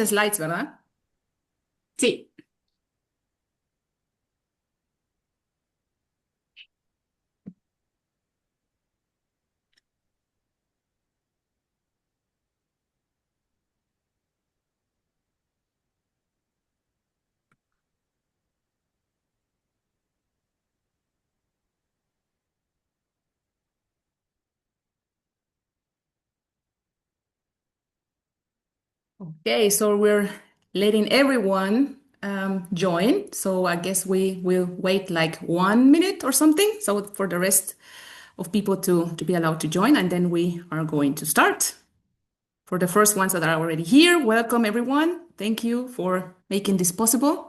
slides, ¿verdad? Sí. Okay, so we're letting everyone join. So I guess we will wait like 1 minute or something. So for the rest of people to be allowed to join, and then we are going to start. For the first ones that are already here, welcome everyone. Thank you for making this possible.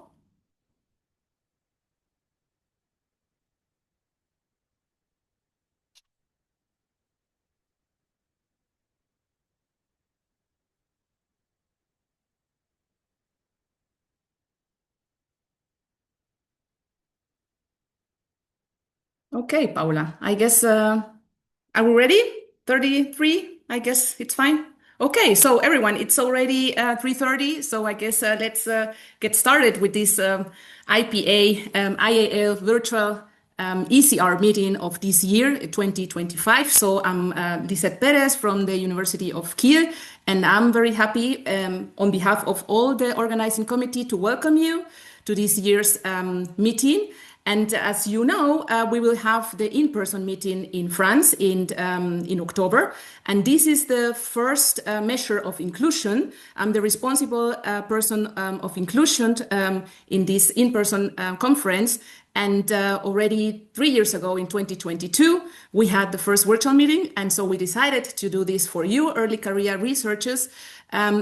Okay, Paula, I guess, are we ready? 33, I guess it's fine. Okay, so everyone, it's already 3:30, so I guess let's get started with this IPA IAL Virtual ECR meeting of this year, 2025. So I'm Liseth Pérez from the University of Kiel, and I'm very happy on behalf of all the organizing committee to welcome you to this year's meeting. And as you know, we will have the in-person meeting in France in October. And this is the first measure of inclusion. I'm the responsible person of inclusion in this in-person conference. And already 3 years ago in 2022, we had the first virtual meeting. And so we decided to do this for you, early career researchers,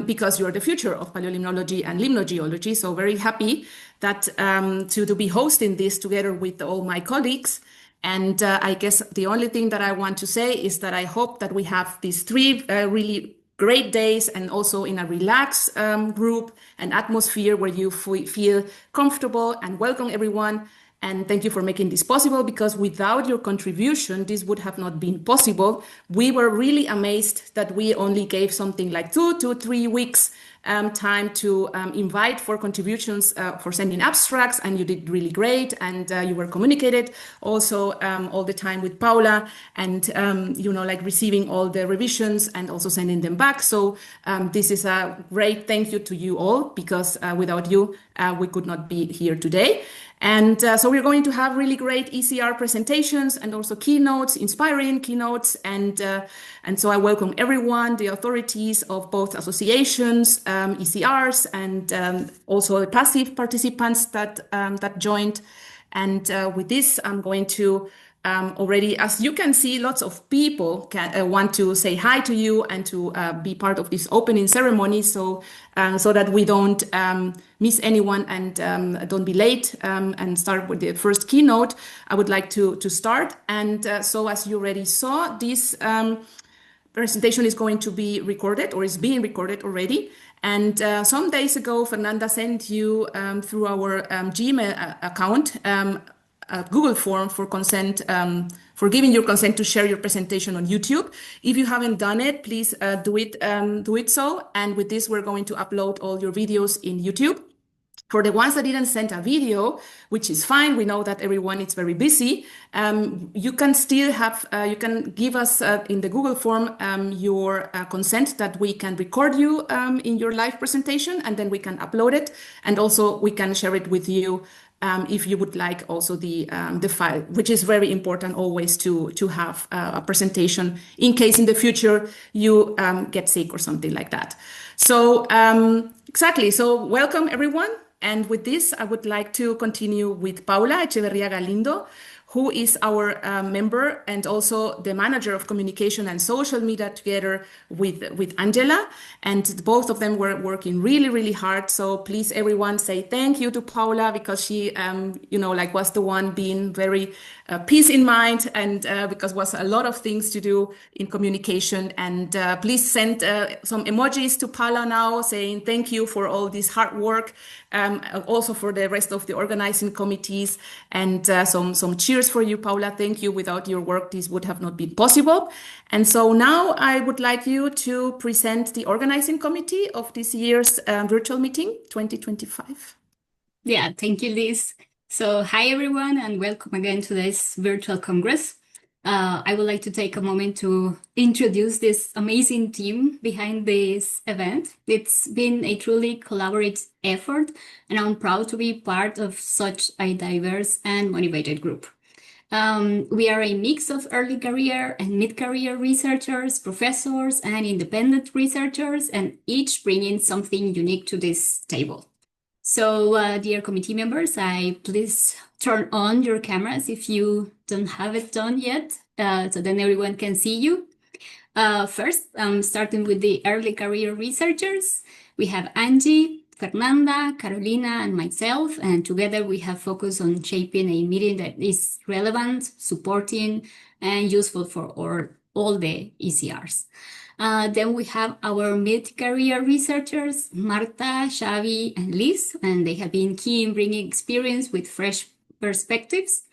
because you're the future of paleolimnology and limnogeology. So very happy that to be hosting this together with all my colleagues. And I guess the only thing that I want to say is that I hope that we have these 3 really great days, and also in a relaxed group and atmosphere where you feel comfortable and welcome everyone. And thank you for making this possible, because without your contribution, this would have not been possible. We were really amazed that we only gave something like 2 to 3 weeks time to invite for contributions for sending abstracts, and you did really great, and you were communicated also all the time with Paula, and like receiving all the revisions and also sending them back. So this is a great thank you to you all, because without you we could not be here today. And so we're going to have really great ECR presentations and also keynotes, inspiring keynotes. And so I welcome everyone, the authorities of both associations, ECRs, and also the passive participants that joined. And with this, I'm going to already, as you can see, lots of people want to say hi to you and to be part of this opening ceremony, so that we don't miss anyone and don't be late and start with the first keynote. I would like to start. And so as you already saw, this presentation is going to be recorded, or is being recorded already. And some days ago, Fernanda sent you through our Gmail account a Google form for consent, for giving your consent to share your presentation on YouTube. If you haven't done it, please do it so. And with this, we're going to upload all your videos in YouTube. For the ones that didn't send a video, which is fine, we know that everyone is very busy, you can still have, you can give us in the Google form your consent that we can record you in your live presentation, and then we can upload it. And also we can share it with you if you would like also the file, which is very important always to have a presentation in case in the future you get sick or something like that. So exactly, so welcome everyone. And with this, I would like to continue with Paula Echeverría Galindo, who is our member and also the manager of communication and social media together with Angela. And both of them were working really, really hard. So please, everyone, say thank you to Paula, because she, was the one being very peace in mind, and because was a lot of things to do in communication. And please send some emojis to Paula now saying thank you for all this hard work, also for the rest of the organizing committees, and some cheers for you, Paula. Thank you. Without your work, this would have not been possible. And so now I would like you to present the organizing committee of this year's virtual meeting 2025. Yeah, thank you, Liz. So hi, everyone, and welcome again to this virtual congress. I would like to take a moment to introduce this amazing team behind this event. It's been a truly collaborative effort, and I'm proud to be part of such a diverse and motivated group. We are a mix of early career and mid-career researchers, professors, and independent researchers, and each bringing something unique to this table. So, dear committee members, please turn on your cameras if you don't have it done yet, so then everyone can see you. First, starting with the early career researchers, we have Angie, Fernanda, Carolina, and myself, and together we have focused on shaping a meeting that is relevant, supporting, and useful for all the ECRs. Then we have our mid-career researchers, Marta, Xavi, and Liz, and they have been key in bringing experience with fresh perspectives.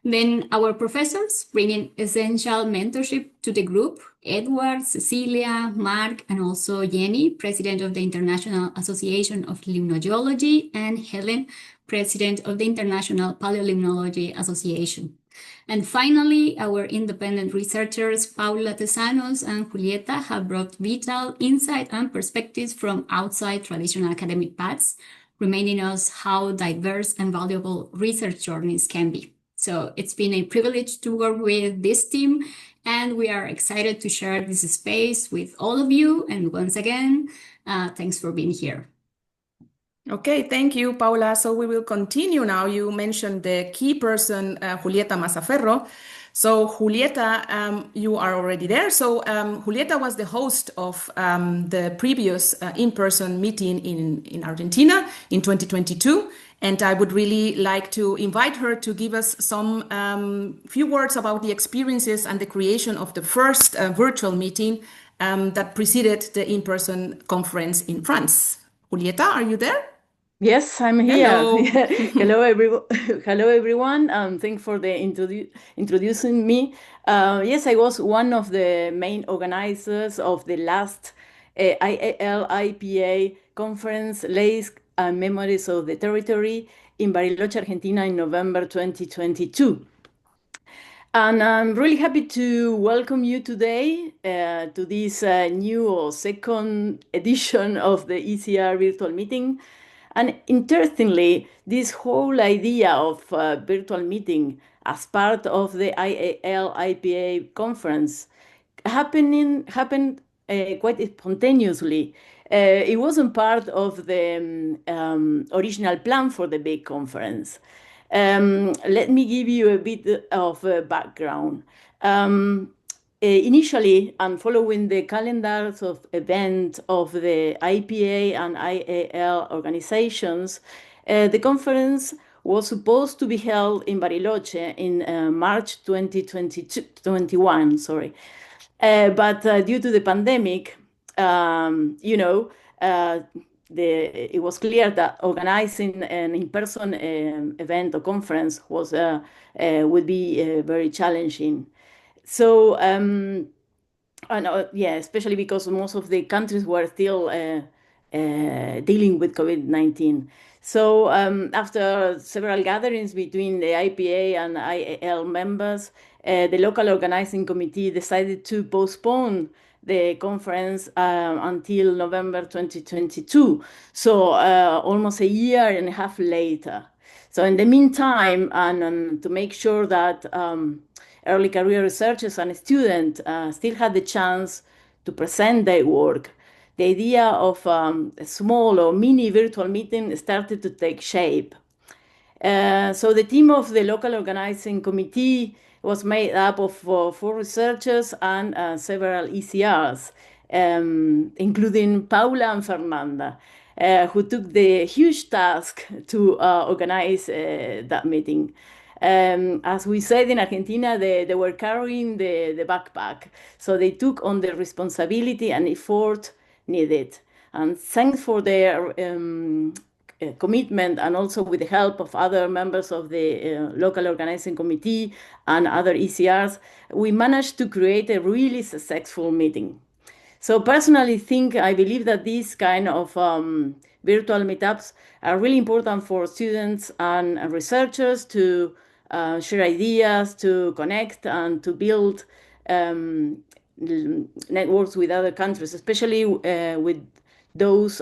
Then our professors bringing essential mentorship to the group, Edward, Cecilia, Mark, and also Jenny, President of the International Association of Limnology, and Helen, President of the International Paleolimnology Association. And finally, our independent researchers, Paula Tesanos and Julieta, have brought vital insight and perspectives from outside traditional academic paths, reminding us how diverse and valuable research journeys can be. So it's been a privilege to work with this team, and we are excited to share this space with all of you. And once again, thanks for being here. Okay, thank you, Paula. So we will continue now. You mentioned the key person, Julieta Massaferro. So Julieta, you are already there. So Julieta was the host of the previous in-person meeting in Argentina in 2022. And I would really like to invite her to give us some few words about the experiences and the creation of the first virtual meeting that preceded the in-person conference in France. Julieta, are you there? Yes, I'm here. Hello. Hello, everyone. Thanks for the introducing me. Yes, I was one of the main organizers of the last IAL-IPA conference, Leis and Memories of the Territory in Bariloche, Argentina in November 2022. And I'm really happy to welcome you today to this new or second edition of the ECR virtual meeting. And interestingly, this whole idea of virtual meeting as part of the IAL-IPA conference happened quite spontaneously. It wasn't part of the original plan for the big conference. Let me give you a bit of background. Initially, and following the calendars of events of the IPA and IAL organizations, the conference was supposed to be held in Bariloche in March 2021, sorry. But due to the pandemic, it was clear that organizing an in-person event or conference would be very challenging. So, especially because most of the countries were still dealing with COVID-19. So after several gatherings between the IPA and IAL members, the local organizing committee decided to postpone the conference until November 2022. So almost a year and a half later. So in the meantime, and to make sure that early career researchers and students still had the chance to present their work, the idea of a small or mini virtual meeting started to take shape. So the team of the local organizing committee was made up of 4 researchers and several ECRs, including Paula and Fernanda, who took the huge task to organize that meeting. As we said in Argentina, they were carrying the backpack. So they took on the responsibility and effort needed. And thanks for their commitment, and also with the help of other members of the local organizing committee and other ECRs, we managed to create a really successful meeting. So personally, I believe that these kind of virtual meetups are really important for students and researchers to share ideas, to connect, and to build networks with other countries, especially with those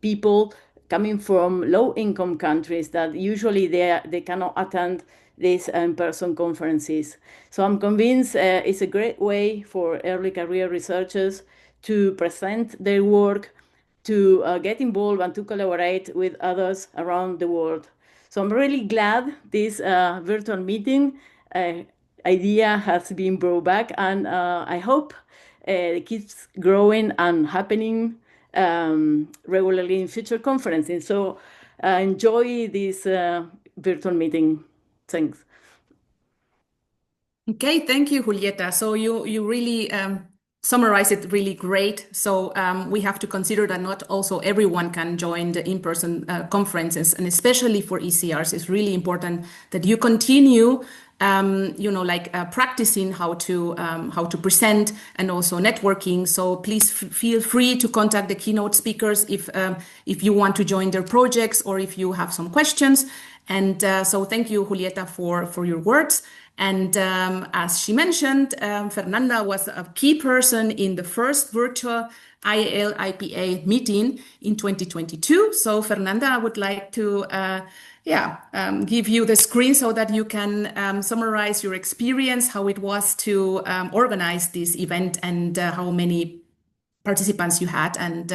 people coming from low-income countries that usually they cannot attend these in-person conferences. So I'm convinced it's a great way for early career researchers to present their work, to get involved and to collaborate with others around the world. So I'm really glad this virtual meeting idea has been brought back, and I hope it keeps growing and happening regularly in future conferences. So enjoy this virtual meeting. Thanks. Okay, thank you, Julieta. So you really summarize it really great. So we have to consider that not also everyone can join the in-person conferences, and especially for ECRs, it's really important that you continue, practicing how to present and also networking. So please feel free to contact the keynote speakers if you want to join their projects or if you have some questions. And so thank you, Julieta, for your words. And as she mentioned, Fernanda was a key person in the first virtual IAL-IPA meeting in 2022. So Fernanda, I would like to give you the screen so that you can summarize your experience, how it was to organize this event, and how many participants you had, and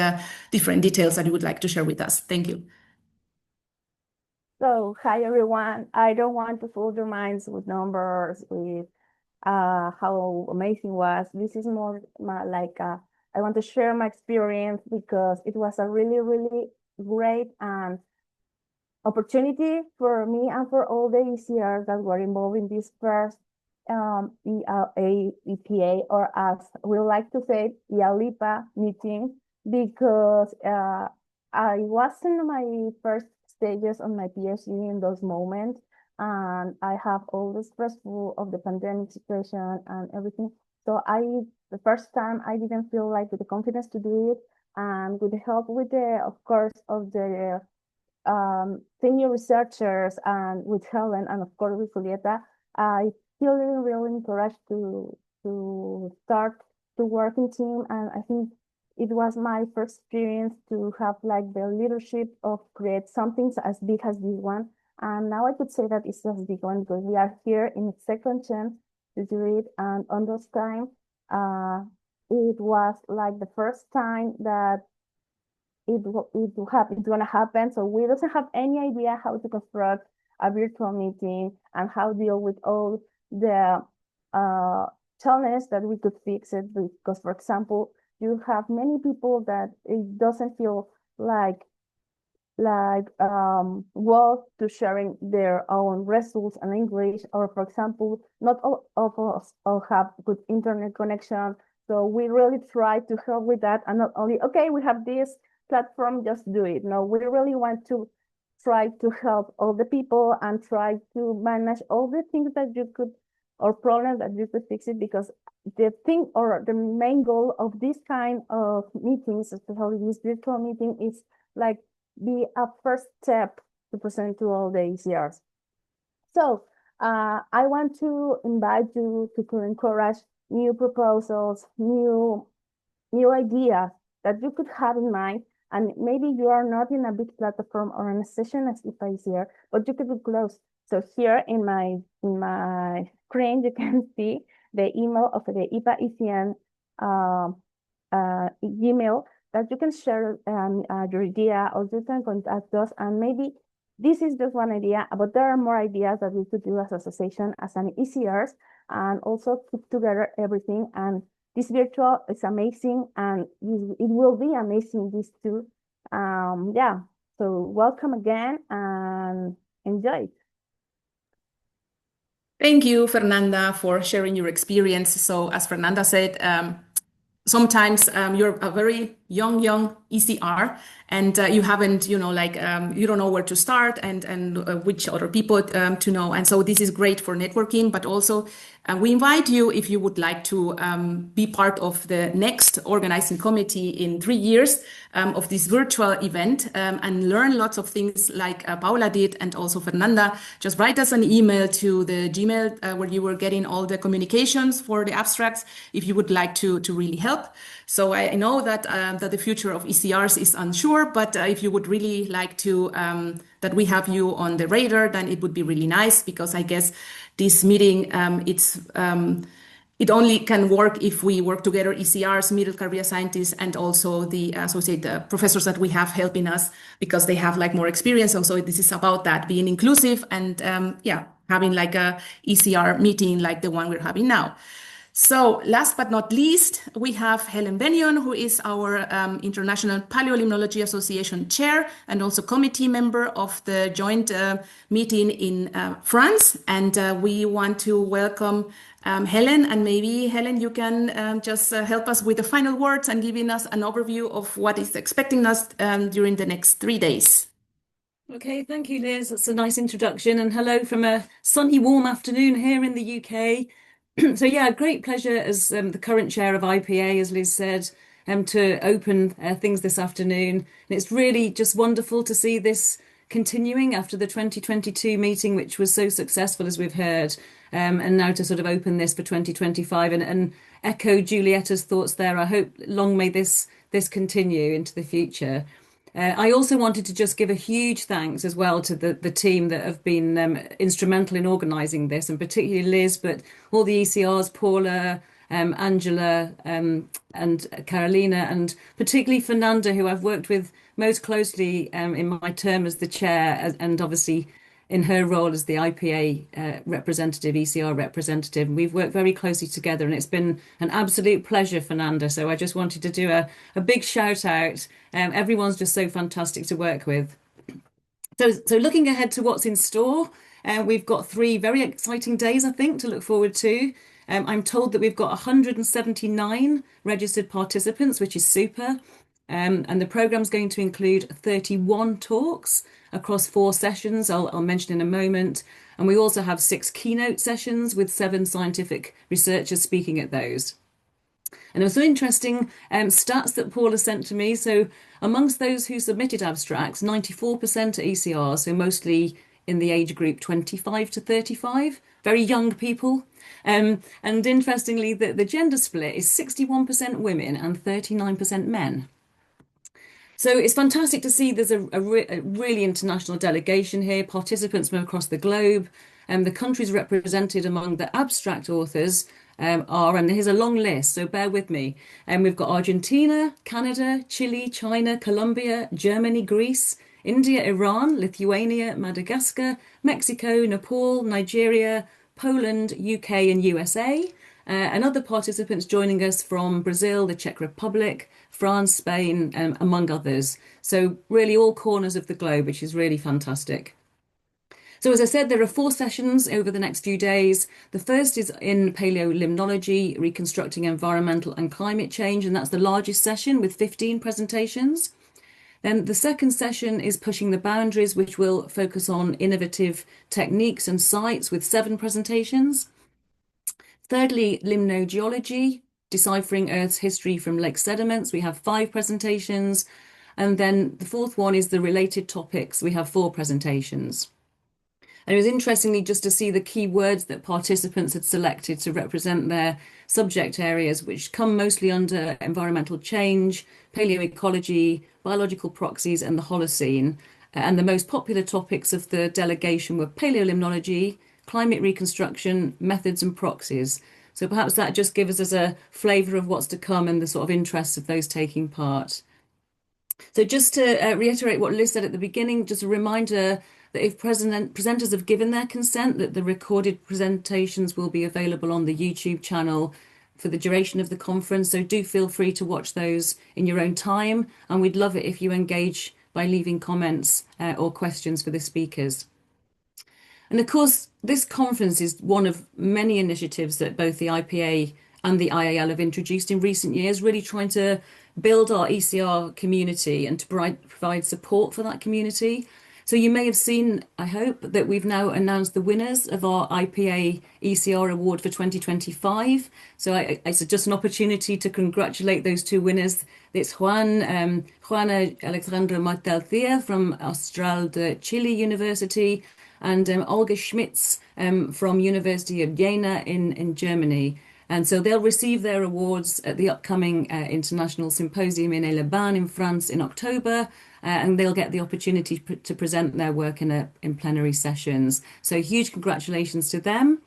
different details that you would like to share with us. Thank you. So, hi everyone. I don't want to fool your minds with numbers, with how amazing it was. This is more like I want to share my experience because it was a really, really great opportunity for me and for all the ECRs that were involved in this first IAL-IPA, or as we like to say, IAL-IPA meeting, because I was in my first stages on my PhD in those moments, and I have all the stressful of the pandemic situation and everything. So the first time I didn't feel like with the confidence to do it, and with the help of course, of the senior researchers and with Helen and of course with Julieta, I feel really encouraged to start to work in team, and I think it was my first experience to have like the leadership of create something as big as this one. And now I could say that it's as big one because we are here in a second chance to do it. And on those time, it was like the first time that it's gonna happen. So we doesn't have any idea how to construct a virtual meeting and how to deal with all the challenges that we could fix it. Because, for example, you have many people that it doesn't feel like well to sharing their own results in English, or for example, not all of us all have good internet connection. So we really try to help with that, and not only, okay, we have this platform, just do it. No, we really want to try to help all the people and try to manage all the things that you could, or problems that you could fix it, because the thing or the main goal of this kind of meetings, especially this virtual meeting, is like be a first step to present to all the ECRs. So I want to invite you to encourage new proposals, new ideas that you could have in mind. And maybe you are not in a big platform or in a session as IPA is here, but you could be close. So here in my screen, you can see the email of the IPA ECN email that you can share your idea, or you can contact us. And maybe this is just one idea, but there are more ideas that we could do as association, as an ECRs, and also put together everything. And this virtual is amazing, and it will be amazing, these two. So welcome again and enjoy it. Thank you, Fernanda, for sharing your experience. So as Fernanda said, sometimes you're a very young ECR and you haven't, you don't know where to start and which other people to know. And so this is great for networking, but also we invite you if you would like to be part of the next organizing committee in 3 years of this virtual event and learn lots of things like Paula did and also Fernanda. Just write us an email to the Gmail where you were getting all the communications for the abstracts if you would like to really help. So I know that that the future of ECRs is unsure, but if you would really like to that we have you on the radar, then it would be really nice because I guess this meeting it only can work if we work together, ECRs, middle career scientists, and also the associate professors that we have helping us because they have like more experience. And so this is about that, being inclusive and having like a ECR meeting like the one we're having now. So last but not least, we have Helen Bennion, who is our International Paleolimnology Association chair and also committee member of the joint meeting in France. And we want to welcome Helen. And maybe, Helen, you can just help us with the final words and giving us an overview of what is expecting us during the next 3 days. Okay, thank you, Liz. That's a nice introduction. And hello from a sunny, warm afternoon here in the UK. So yeah, great pleasure as the current chair of IPA, as Liz said, to open things this afternoon. And it's really just wonderful to see this continuing after the 2022 meeting, which was so successful, as we've heard, and now to sort of open this for 2025 and echo Julieta's thoughts there. I hope long may this continue into the future. I also wanted to just give a huge thanks as well to the team that have been instrumental in organising this, and particularly Liz, but all the ECRs, Paula, Angela, and Carolina, and particularly Fernanda, who I've worked with most closely in my term as the chair, and obviously in her role as the IPA representative, ECR representative. And we've worked very closely together, and it's been an absolute pleasure, Fernanda. So I just wanted to do a big shout out. Everyone's just so fantastic to work with. So looking ahead to what's in store, we've got 3 very exciting days, I think, to look forward to. I'm told that we've got 179 registered participants, which is super. And the programme's going to include 31 talks across 4 sessions, I'll mention in a moment. And we also have 6 keynote sessions with 7 scientific researchers speaking at those. And there were some interesting stats that Paula sent to me. So amongst those who submitted abstracts, 94% are ECR, so mostly in the age group 25 to 35, very young people. And interestingly, the gender split is 61% women and 39% men. So it's fantastic to see there's a really international delegation here, participants from across the globe, and the countries represented among the abstract authors are, and here's a long list, so bear with me. We've got Argentina, Canada, Chile, China, Colombia, Germany, Greece, India, Iran, Lithuania, Madagascar, Mexico, Nepal, Nigeria, Poland, UK and USA. And other participants joining us from Brazil, the Czech Republic, France, Spain, among others. So really all corners of the globe, which is really fantastic. So as I said, there are 4 sessions over the next few days. The first is in paleolimnology, reconstructing environmental and climate change, and that's the largest session with 15 presentations. Then the second session is pushing the boundaries, which will focus on innovative techniques and sites with 7 presentations. Thirdly, limnogeology, deciphering Earth's history from lake sediments. We have 5 presentations. And then the fourth one is the related topics. We have 4 presentations. And it was interestingly just to see the key words that participants had selected to represent their subject areas, which come mostly under environmental change, paleoecology, biological proxies, and the Holocene. And the most popular topics of the delegation were paleolimnology, climate reconstruction, methods and proxies. So perhaps that just gives us a flavour of what's to come and the sort of interests of those taking part. So just to reiterate what Liz said at the beginning, just a reminder that if presenters have given their consent, that the recorded presentations will be available on the YouTube channel for the duration of the conference. So do feel free to watch those in your own time. And we'd love it if you engage by leaving comments or questions for the speakers. And of course, this conference is one of many initiatives that both the IPA and the IAL have introduced in recent years, really trying to build our ECR community and to provide support for that community. So you may have seen, I hope, that we've now announced the winners of our IPA ECR Award for 2025. So it's just an opportunity to congratulate those two winners. It's Juana Alexandra Martelcia from Austral de Chile University and Olga Schmitz from University of Jena in Germany. And so they'll receive their awards at the upcoming International Symposium in Les-Bains in France in October, and they'll get the opportunity to present their work in plenary sessions. So huge congratulations to them.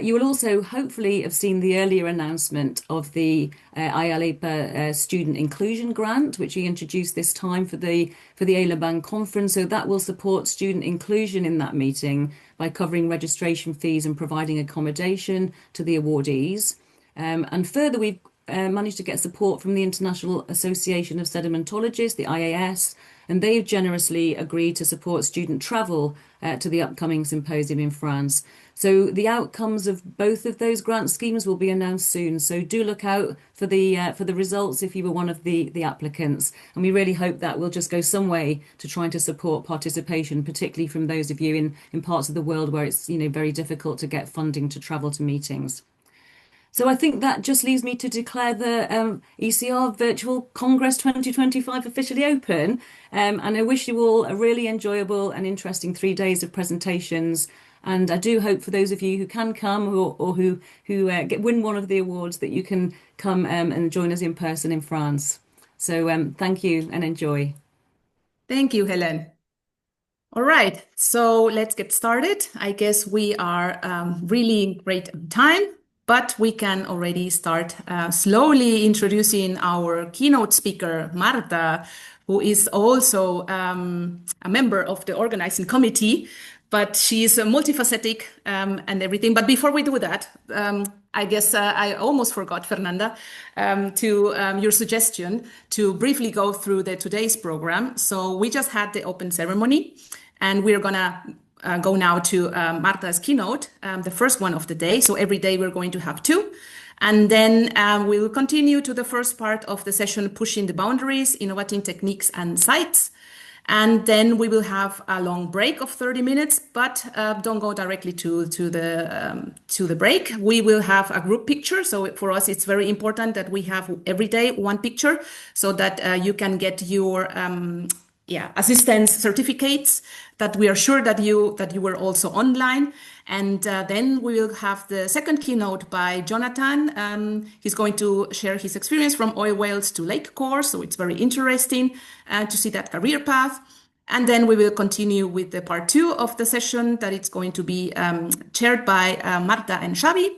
You will also hopefully have seen the earlier announcement of the IAL-IPA Student Inclusion Grant, which we introduced this time for the Les-Bains conference. So that will support student inclusion in that meeting by covering registration fees and providing accommodation to the awardees. And further, we've managed to get support from the International Association of Sedimentologists, the IAS, and they've generously agreed to support student travel to the upcoming symposium in France. So the outcomes of both of those grant schemes will be announced soon. So do look out for the results if you were one of the applicants. And we really hope that will just go some way to trying to support participation, particularly from those of you in parts of the world where it's very difficult to get funding to travel to meetings. So I think that just leaves me to declare the ECR Virtual Congress 2025 officially open. And I wish you all a really enjoyable and interesting 3 days of presentations. And I do hope for those of you who can come or who win one of the awards that you can come and join us in person in France. So thank you and enjoy. Thank you, Helen. All right, so let's get started. I guess we are really great on time, but we can already start slowly introducing our keynote speaker, Marta, who is also a member of the organizing committee, but she's multifaceted and everything. But before we do that, I guess I almost forgot, Fernanda, to your suggestion to briefly go through today's program. So we just had the open ceremony, and we're gonna go now to Marta's keynote, the first one of the day. So every day we're going to have 2. And then we will continue to the first part of the session, pushing the boundaries, innovating techniques and sites. And then we will have a long break of 30 minutes, but don't go directly to the break. We will have a group picture. So for us, it's very important that we have every day one picture so that you can get your assistance certificates, that we are sure that you were also online. And then we will have the second keynote by Jonathan. He's going to share his experience from oil wells to lake core. So it's very interesting to see that career path. And then we will continue with the part 2 of the session that it's going to be chaired by Marta and Xavi.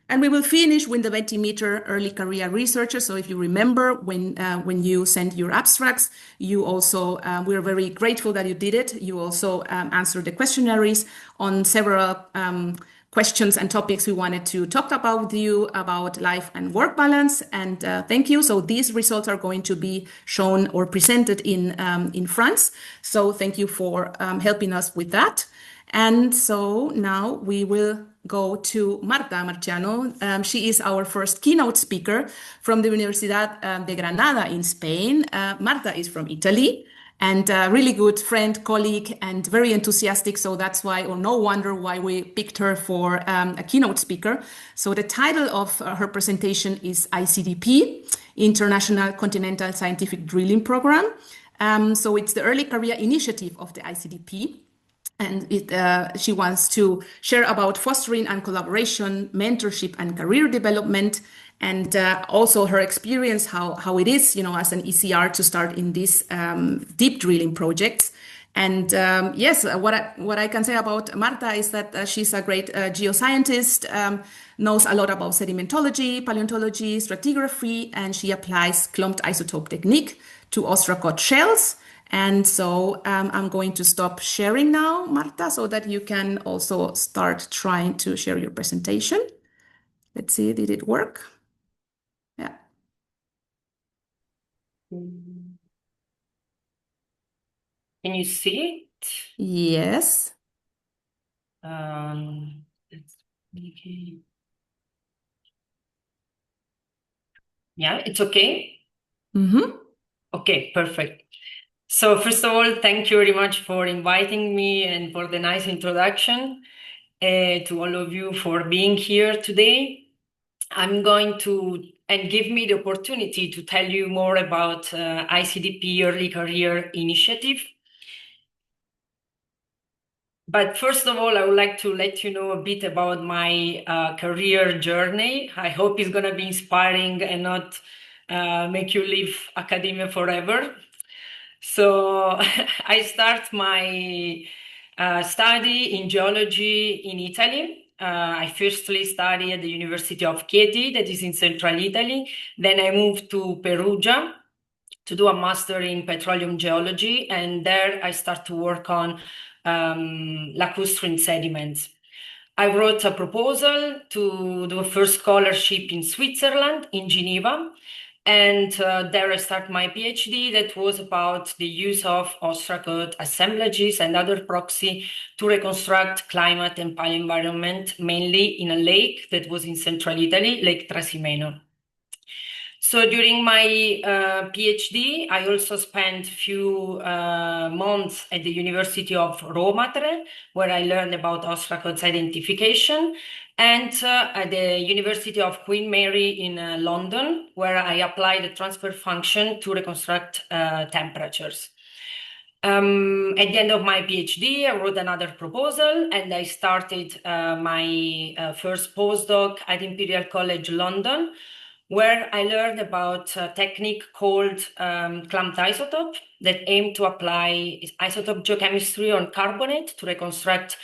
And we will finish with the Mentimeter early career researcher. So if you remember when you sent your abstracts, you also, we're very grateful that you did it. You also answered the questionnaires on several questions and topics we wanted to talk about with you about life and work balance. And thank you. So these results are going to be shown or presented in France. So thank you for helping us with that. And so now we will go to Marta Marchegiano. She is our first keynote speaker from the Universidad de Granada in Spain. Marta is from Italy and a really good friend, colleague, and very enthusiastic. So that's why, or no wonder why we picked her for a keynote speaker. So the title of her presentation is ICDP, International Continental Scientific Drilling Program. So it's the early career initiative of the ICDP. And she wants to share about fostering and collaboration, mentorship and career development, and also her experience, how it is, as an ECR to start in these deep drilling projects. And yes, what I can say about Marta is that she's a great geoscientist, knows a lot about sedimentology, paleontology, stratigraphy, and she applies clumped isotope technique to ostracot shells. And so I'm going to stop sharing now, Marta, so that you can also start trying to share your presentation. Let's see, did it work? Yeah. Can you see it? Yes. Yeah, it's okay. Mm-hmm. Okay, perfect. So first of all, thank you very much for inviting me and for the nice introduction. To all of you for being here today. I'm going to, and give me the opportunity to tell you more about ICDP Early Career Initiative. But first of all, I would like to let you know a bit about my career journey. I hope it's going to be inspiring and not make you leave academia forever. So I start my study in geology in Italy. I firstly studied at the University of Chieti, that is in central Italy. Then I moved to Perugia to do a master in petroleum geology, and there I start to work on lacustrine sediments. I wrote a proposal to do a first scholarship in Switzerland, in Geneva, and there I start my PhD that was about the use of ostracote assemblages and other proxy to reconstruct climate and paleo-environment, mainly in a lake that was in central Italy, Lake Trasimeno. So during my PhD, I also spent a few months at the University of Roma, where I learned about ostracotes identification, and at the University of Queen Mary in London, where I applied the transfer function to reconstruct temperatures. At the end of my PhD, I wrote another proposal, and I started my first postdoc at Imperial College London, where I learned about a technique called clumped isotope that aimed to apply isotope geochemistry on carbonate to reconstruct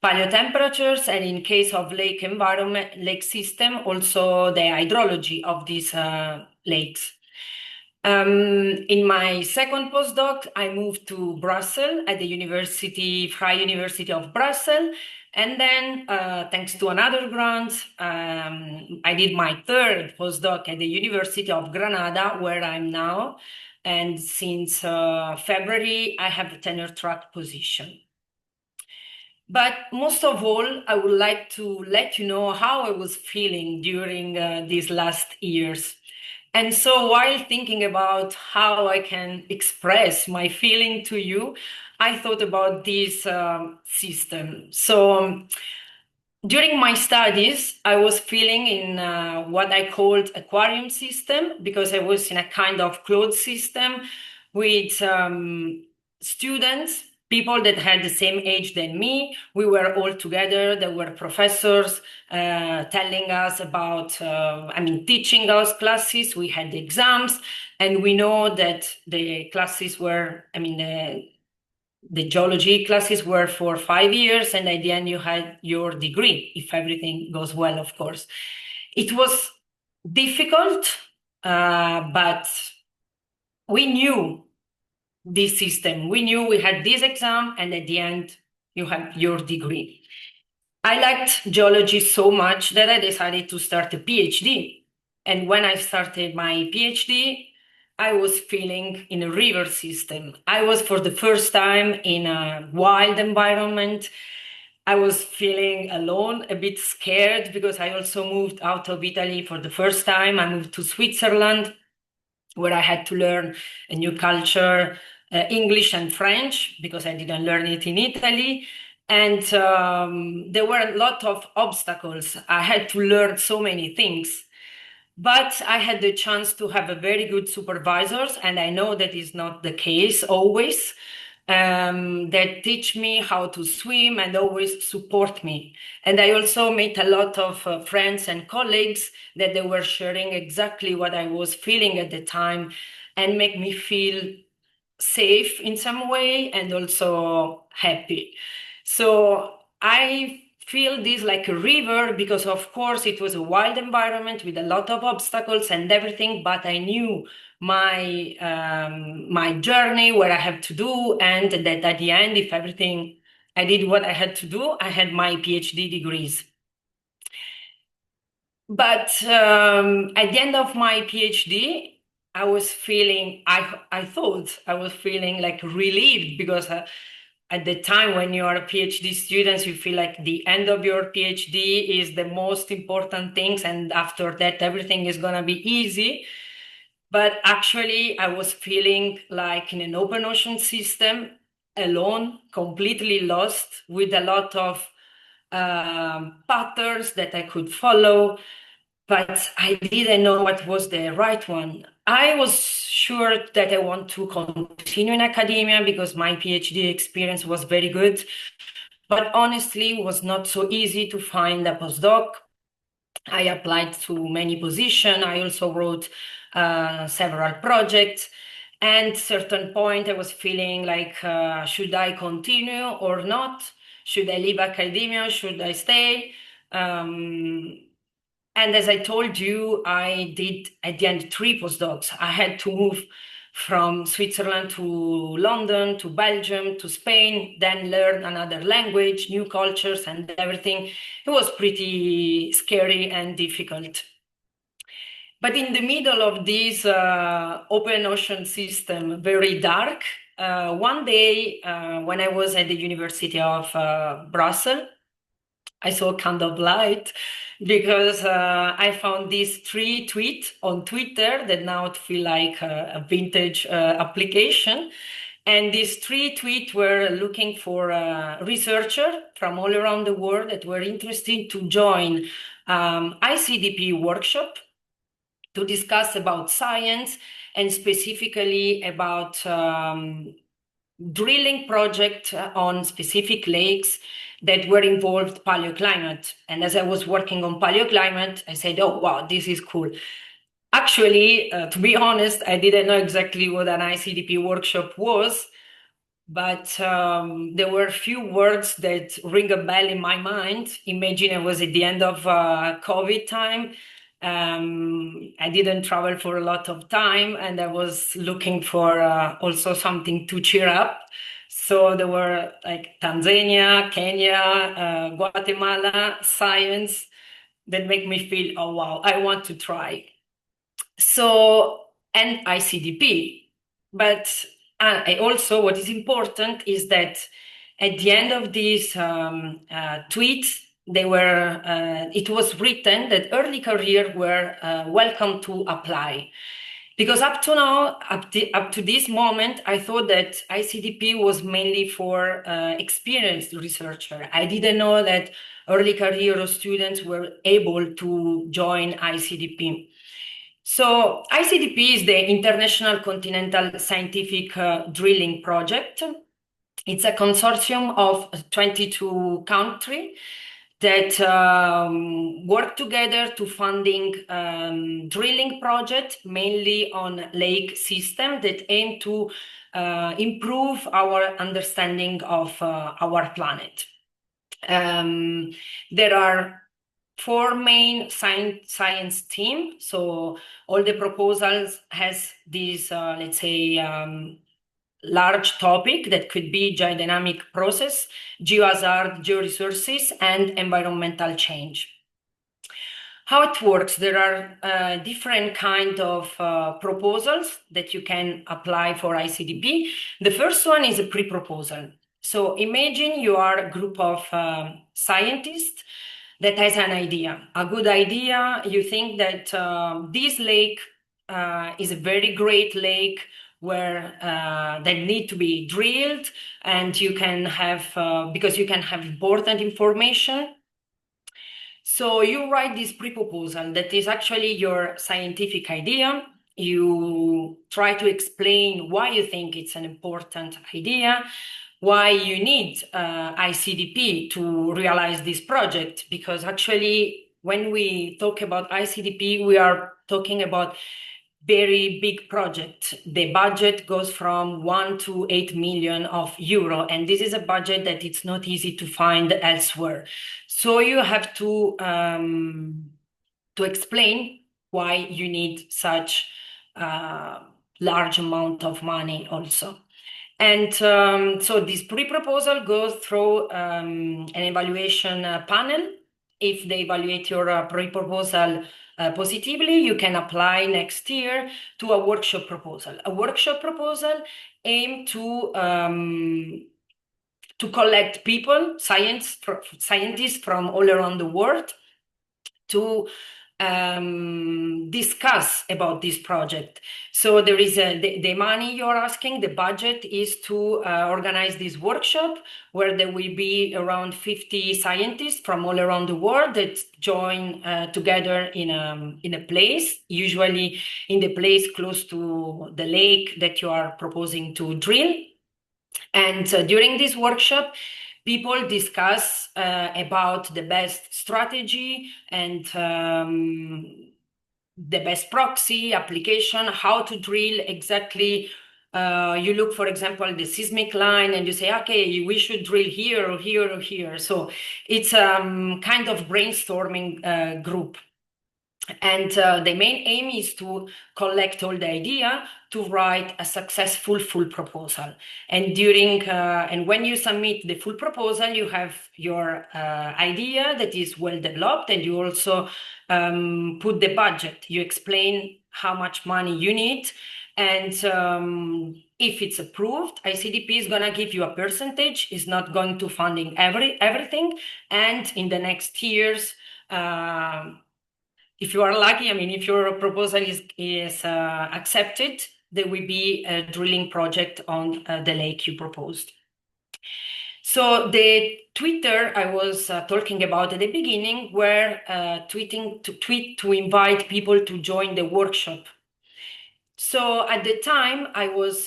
paleo temperatures, and in case of lake environment, lake system, also the hydrology of these lakes. In my second postdoc, I moved to Brussels at the Vrije University of Brussels. And then, thanks to another grant, I did my third postdoc at the University of Granada, where I'm now. And since February, I have a tenure track position. But most of all, I would like to let you know how I was feeling during these last years. And so while thinking about how I can express my feeling to you, I thought about this system. So during my studies, I was feeling in what I called aquarium system, because I was in a kind of closed system with students, people that had the same age than me. We were all together. There were professors telling us about, teaching us classes. We had the exams, and we know that the classes were, the geology classes were for 5 years, and at the end you had your degree, if everything goes well, of course. It was difficult, but we knew this system. We knew we had this exam, and at the end you had your degree. I liked geology so much that I decided to start a PhD. And when I started my PhD, I was feeling in a river system. I was for the first time in a wild environment. I was feeling alone, a bit scared, because I also moved out of Italy for the first time. I moved to Switzerland, where I had to learn a new culture, English and French, because I didn't learn it in Italy. And there were a lot of obstacles. I had to learn so many things. But I had the chance to have a very good supervisors, and I know that is not the case always, that teach me how to swim and always support me. And I also met a lot of friends and colleagues that they were sharing exactly what I was feeling at the time, and make me feel safe in some way and also happy. So I feel this like a river, because of course it was a wild environment with a lot of obstacles and everything, but I knew my my journey, what I have to do, and that at the end, if everything I did what I had to do, I had my PhD degrees. But at the end of my PhD, I was feeling, I thought I was feeling like relieved, because at the time when you are a PhD student, you feel like the end of your PhD is the most important things, and after that, everything is going to be easy. But actually, I was feeling like in an open ocean system, alone, completely lost, with a lot of patterns that I could follow, but I didn't know what was the right one. I was sure that I want to continue in academia because my PhD experience was very good, but honestly, it was not so easy to find a postdoc. I applied to many positions. I also wrote several projects. And at a certain point, I was feeling like, should I continue or not? Should I leave academia? Should I stay? And as I told you, I did at the end 3 postdocs. I had to move from Switzerland to London, to Belgium, to Spain, then learn another language, new cultures and everything. It was pretty scary and difficult. But in the middle of this open ocean system, very dark, one day when I was at the University of Brussels, I saw a kind of light because I found these 3 tweets on Twitter that now feel like a vintage application. And these 3 tweets were looking for researchers from all around the world that were interested to join ICDP workshop to discuss about science and specifically about drilling project on specific lakes that were involved paleoclimate. And as I was working on paleoclimate, I said, oh, wow, this is cool. Actually, to be honest, I didn't know exactly what an ICDP workshop was, but there were a few words that ring a bell in my mind. Imagine I was at the end of COVID time. I didn't travel for a lot of time, and I was looking for also something to cheer up. So there were like Tanzania, Kenya, Guatemala, science that make me feel, oh, wow, I want to try. So, and ICDP. But also what is important is that at the end of this tweet, it was written that early career were welcome to apply. Because up to now, up to this moment, I thought that ICDP was mainly for experienced researchers. I didn't know that early career students were able to join ICDP. So ICDP is the International Continental Scientific Drilling Project. It's a consortium of 22 countries that work together to funding drilling projects, mainly on lake system that aim to improve our understanding of our planet. There are 4 main science teams. So all the proposals has this, let's say, large topic that could be geodynamic process, geohazard, georesources, and environmental change. How it works, there are different kind of proposals that you can apply for ICDP. The first one is a pre-proposal. So imagine you are a group of scientists that has an idea, a good idea. You think that this lake is a very great lake where that need to be drilled, and you can have, because you can have important information. So you write this pre-proposal that is actually your scientific idea. You try to explain why you think it's an important idea, why you need ICDP to realize this project, because actually when we talk about ICDP, we are talking about very big project. The budget goes from 1 to 8 million of euro, and this is a budget that it's not easy to find elsewhere. So you have to explain why you need such large amount of money also. And so this pre-proposal goes through an evaluation panel. If they evaluate your pre-proposal positively, you can apply next year to a workshop proposal. A workshop proposal aimed to to collect people, scientists from all around the world to discuss about this project. So there is the money you're asking, the budget is to organize this workshop where there will be around 50 scientists from all around the world that join together in a place, usually in the place close to the lake that you are proposing to drill. And during this workshop, people discuss about the best strategy and the best proxy application, how to drill exactly. You look, for example, the seismic line and you say, okay, we should drill here or here or here. So it's kind of brainstorming group. And the main aim is to collect all the idea to write a successful full proposal. And and when you submit the full proposal, you have your idea that is well developed, and you also put the budget. You explain how much money you need. And if it's approved, ICDP is going to give you a percentage. It's not going to funding everything. And in the next years, if you are lucky, I mean, if your proposal is accepted, there will be a drilling project on the lake you proposed. So the Twitter I was talking about at the beginning were tweet to invite people to join the workshop. So at the time, I was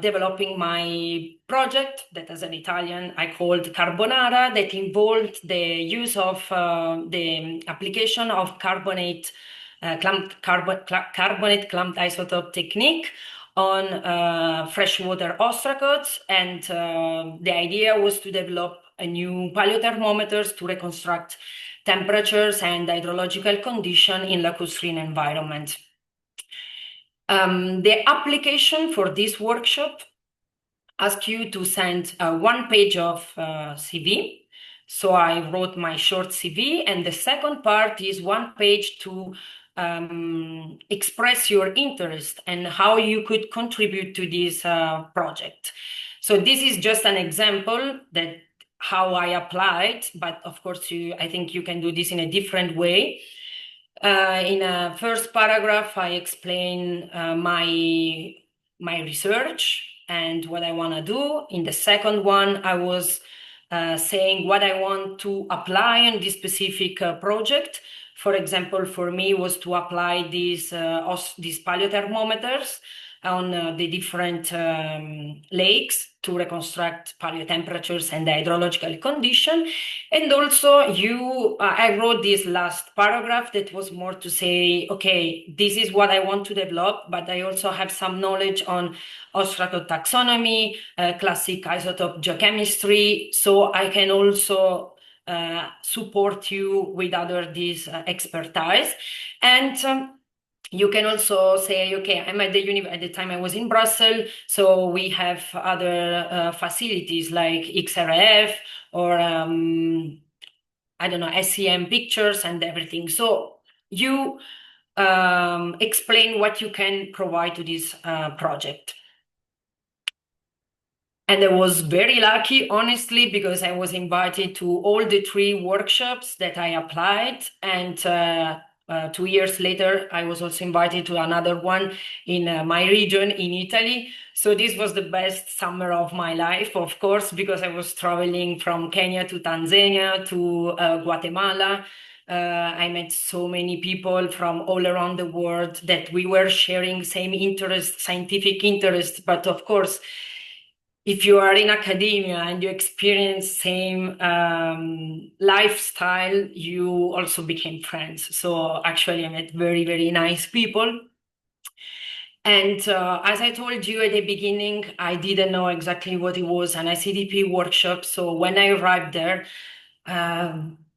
developing my project that as an Italian, I called Carbonara, that involved the use of the application of carbonate clamped isotope technique on freshwater ostracods. And the idea was to develop a new paleothermometers to reconstruct temperatures and hydrological condition in lacustrine environment. The application for this workshop asks you to send 1 page of CV. So I wrote my short CV, and the second part is 1 page to express your interest and how you could contribute to this project. So this is just an example that how I applied, but of course, I think you can do this in a different way. In a first paragraph, I explain my research and what I want to do. In the second one, I was saying what I want to apply in this specific project. For example, for me was to apply these paleothermometers on the different lakes to reconstruct paleo temperatures and the hydrological condition. And also I wrote this last paragraph that was more to say, okay, this is what I want to develop, but I also have some knowledge on ostracod taxonomy, classic isotope geochemistry, so I can also support you with this expertise. And you can also say, okay, I'm at the time I was in Brussels, so we have other facilities like XRF or, I don't know, SEM pictures and everything. So you explain what you can provide to this project. And I was very lucky, honestly, because I was invited to all the 3 workshops that I applied. And 2 years later, I was also invited to another one in my region in Italy. So this was the best summer of my life, of course, because I was traveling from Kenya to Tanzania to Guatemala. I met so many people from all around the world that we were sharing same interest, scientific interest, but of course, if you are in academia and you experience same lifestyle, you also became friends. So actually, I met very, very nice people. And as I told you at the beginning, I didn't know exactly what it was, an ICDP workshop. So when I arrived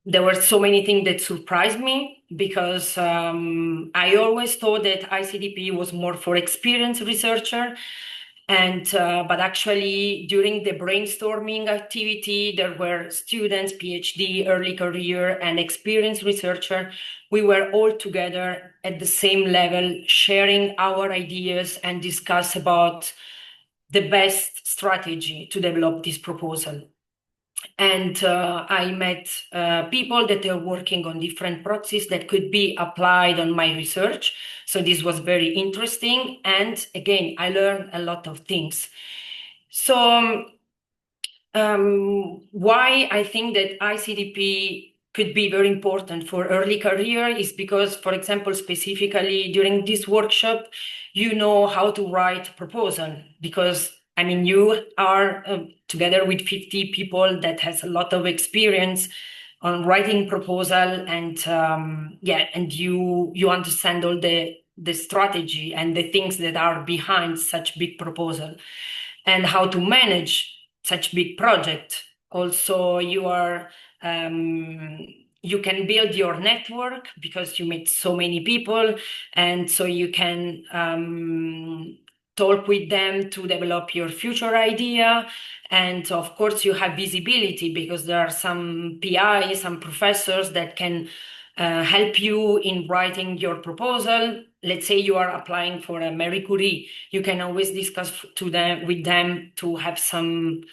there were so many things that surprised me, because I always thought that ICDP was more for experienced researcher. And but actually, during the brainstorming activity, there were students, PhD, early career, and experienced researcher. We were all together at the same level, sharing our ideas and discuss about the best strategy to develop this proposal. And I met people that are working on different proxies that could be applied on my research. So this was very interesting. And again, I learned a lot of things. So why I think that ICDP could be very important for early career is because, for example, specifically during this workshop, you know how to write a proposal, because I mean, you are together with 50 people that has a lot of experience on writing proposal, and yeah, and you understand all the strategy and the things that are behind such big proposal and how to manage such big project. Also, you are you can build your network because you meet so many people, and so you can talk with them to develop your future idea. And of course, you have visibility because there are some PIs, some professors that can help you in writing your proposal. Let's say you are applying for a Marie Curie, you can always discuss with them to have some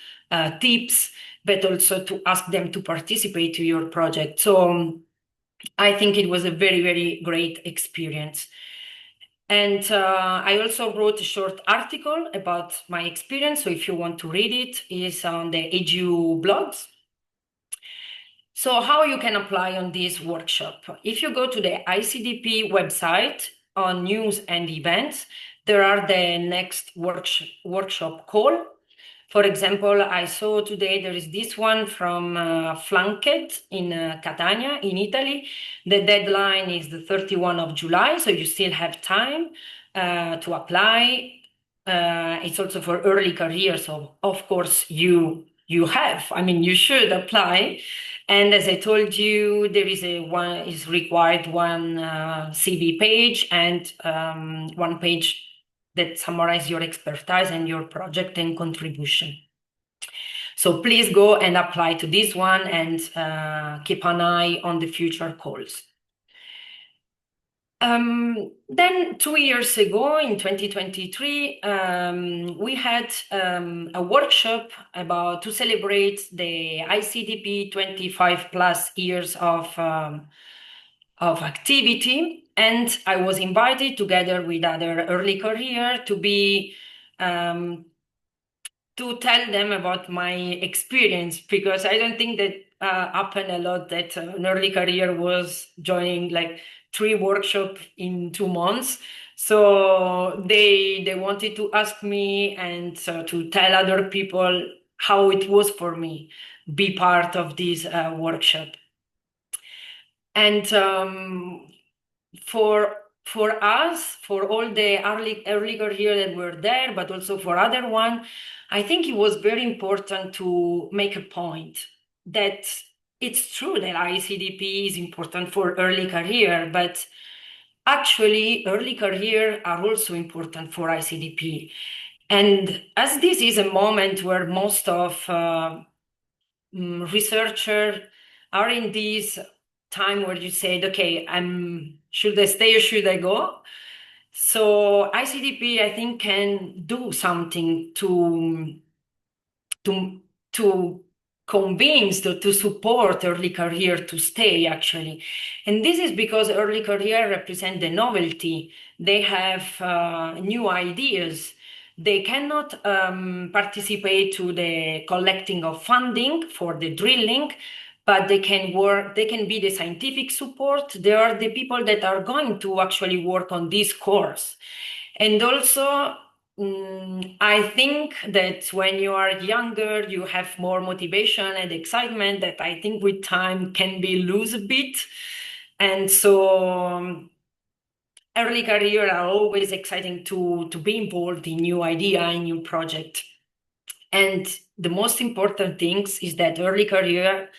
tips, but also to ask them to participate to your project. So I think it was a very, very great experience. And I also wrote a short article about my experience. So if you want to read it, it's on the EDU blogs. So how you can apply on this workshop? If you go to the ICDP website on news and events, there are the next workshop call. For example, I saw today there is this one from Flanked in Catania in Italy. The deadline is the 31 of July, so you still have time to apply. It's also for early career, so of course you have, I mean, you should apply. And as I told you, there is required one CV page and one page that summarize your expertise and your project and contribution. So please go and apply to this one and keep an eye on the future calls. Then 2 years ago, in 2023, we had a workshop to celebrate the ICDP 25 plus years of activity. And I was invited together with other early career to be to tell them about my experience, because I don't think that happened a lot that an early career was joining like 3 workshops in 2 months. So they wanted to ask me and to tell other people how it was for me be part of this workshop. And for us, for all the early career that were there, but also for other one, I think it was very important to make a point that it's true that ICDP is important for early career, but actually early career are also important for ICDP. And as this is a moment where most of researchers are in this time where you said, okay, should I stay or should I go? So ICDP, I think, can do something to convince, to support early career to stay, actually. And this is because early career represent the novelty. They have new ideas. They cannot participate to the collecting of funding for the drilling, but they can be the scientific support. They are the people that are going to actually work on this course. And also, I think that when you are younger, you have more motivation and excitement that I think with time can be lose a bit. And so early career are always exciting to be involved in new idea and new project. And the most important things is that early career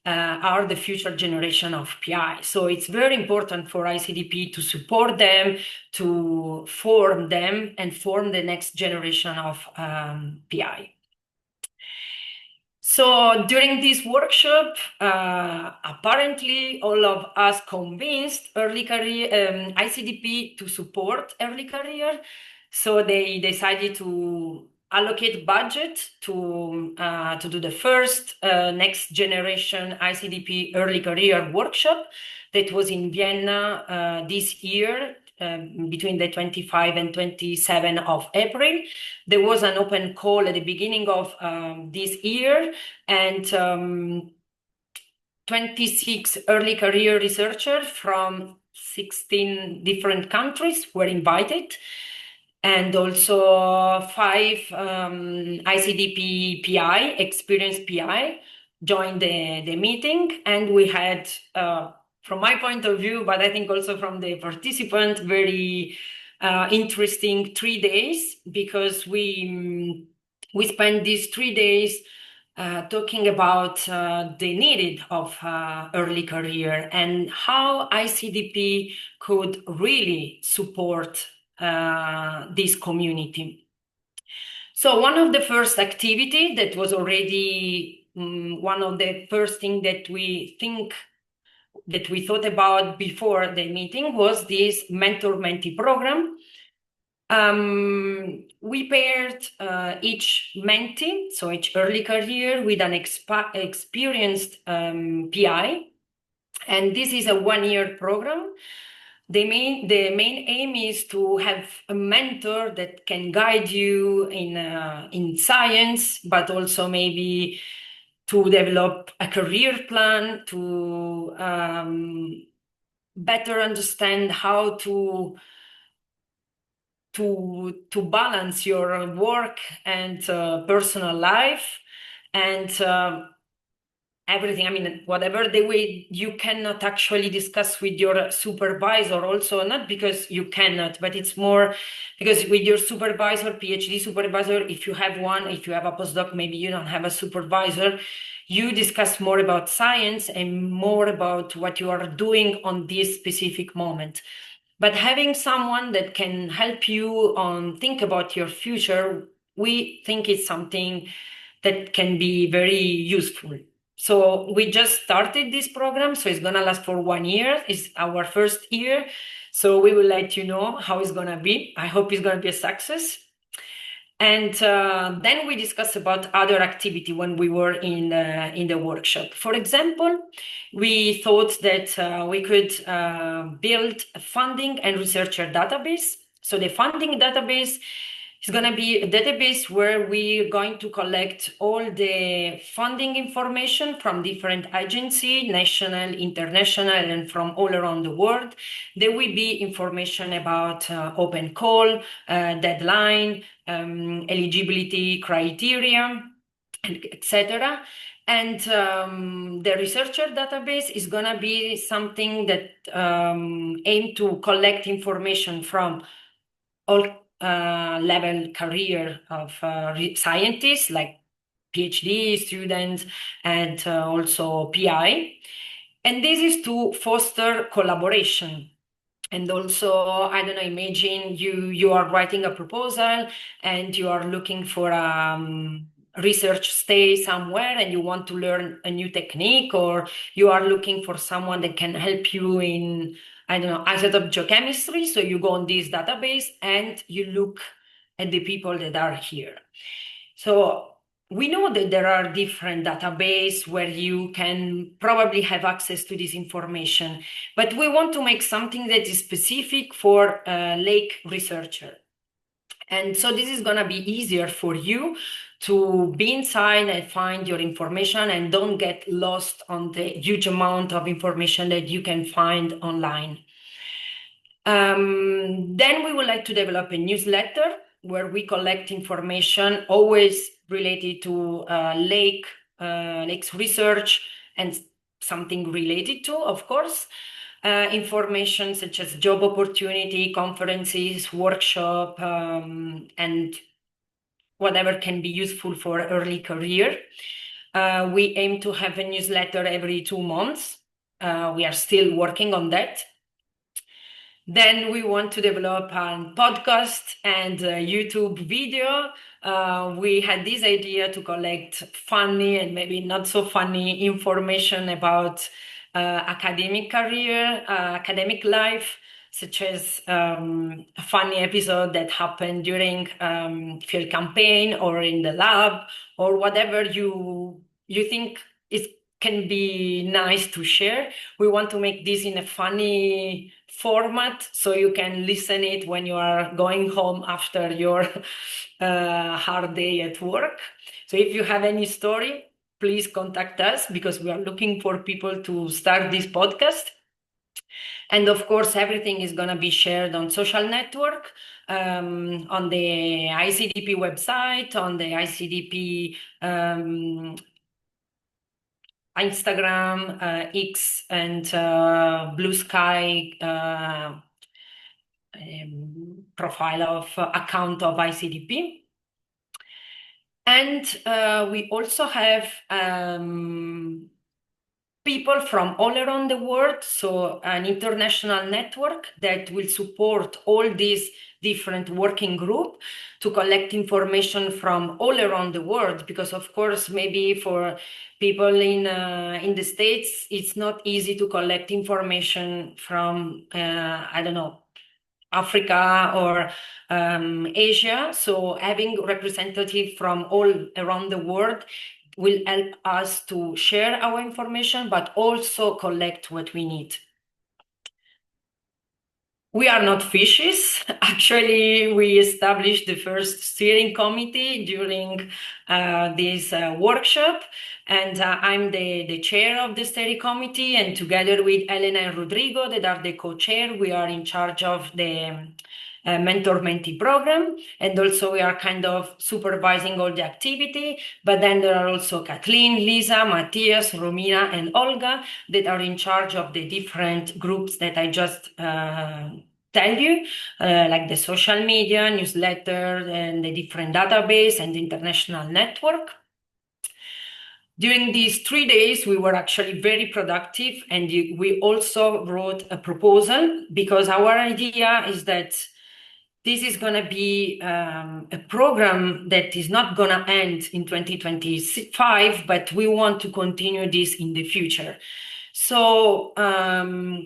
are the future generation of PI. So it's very important for ICDP to support them, to form them and form the next generation of PI. So during this workshop, apparently all of us convinced early career ICDP to support early career. So they decided to allocate budget to do the first next generation ICDP early career workshop that was in Vienna this year, between the 25 and 27 of April. There was an open call at the beginning of this year, and 26 early career researchers from 16 different countries were invited, and also 5 ICDP PI, experienced PI, joined the meeting. And we had, from my point of view, but I think also from the participant, very interesting 3 days, because we spent these 3 days talking about the need of early career and how ICDP could really support this community. So one of the first activity that was already one of the first things that we thought about before the meeting was this mentor-mentee program. We paired each mentee, so each early career, with an experienced PI, and this is a 1-year program. The main aim is to have a mentor that can guide you in science, but also maybe to develop a career plan, to better understand how to balance your work and personal life, and everything. I mean, whatever the way you cannot actually discuss with your supervisor, also not because you cannot, but it's more because with your supervisor, PhD supervisor, if you have one, if you have a postdoc, maybe you don't have a supervisor, you discuss more about science and more about what you are doing on this specific moment. But having someone that can help you think about your future, we think it's something that can be very useful. So we just started this program, so it's gonna last for 1 year. It's our first year, so we will let you know how it's gonna be. I hope it's gonna be a success. And then we discussed about other activity when we were in the workshop. For example, we thought that we could build a funding and researcher database. So the funding database is going to be a database where we're going to collect all the funding information from different agencies, national, international, and from all around the world. There will be information about open call, deadline, eligibility criteria, etc. And the researcher database is going to be something that aim to collect information from all level career of scientists, like PhD students and also PI. And this is to foster collaboration. And also, I don't know, imagine you are writing a proposal and you are looking for research stay somewhere and you want to learn a new technique, or you are looking for someone that can help you in, I don't know, isotope geochemistry. So you go on this database and you look at the people that are here. So we know that there are different databases where you can probably have access to this information, but we want to make something that is specific for lake researcher. And so this is going to be easier for you to be inside and find your information and don't get lost on the huge amount of information that you can find online. Then we would like to develop a newsletter where we collect information always related to lakes research and something related to, of course, information such as job opportunity, conferences, workshop, and whatever can be useful for early career. We aim to have a newsletter every 2 months. We are still working on that. Then we want to develop a podcast and a YouTube video. We had this idea to collect funny and maybe not so funny information about academic career, academic life, such as a funny episode that happened during field campaign or in the lab, or whatever you think can be nice to share. We want to make this in a funny format so you can listen it when you are going home after your hard day at work. So if you have any story, please contact us, because we are looking for people to start this podcast. And of course, everything is going to be shared on social network, on the ICDP website, on the ICDP Instagram, X, and Blue Sky profile of account of ICDP. And we also have people from all around the world, so an international network that will support all these different working groups to collect information from all around the world, because of course maybe for people in the States it's not easy to collect information from I don't know, Africa or Asia. So having representatives from all around the world will help us to share our information, but also collect what we need. We are not fishes. Actually, we established the first steering committee during this workshop, and I'm the chair of the steering committee, and together with Elena and Rodrigo, that are the co-chair, we are in charge of the mentor-mentee program, and also we are kind of supervising all the activity. But then there are also Kathleen, Lisa, Matthias, Romina, and Olga that are in charge of the different groups that I just tell you, like the social media, newsletter, and the different database and the international network. During these 3 days, we were actually very productive, and we also wrote a proposal, because our idea is that this is going to be a program that is not going to end in 2025, but we want to continue this in the future. So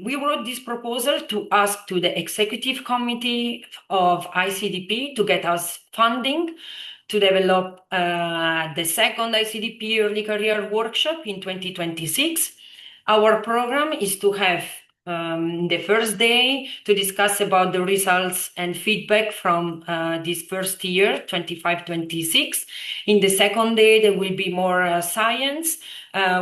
we wrote this proposal to ask to the executive committee of ICDP to get us funding to develop the second ICDP Early Career Workshop in 2026. Our program is to have the first day to discuss about the results and feedback from this first year, 25-26. In the second day, there will be more science.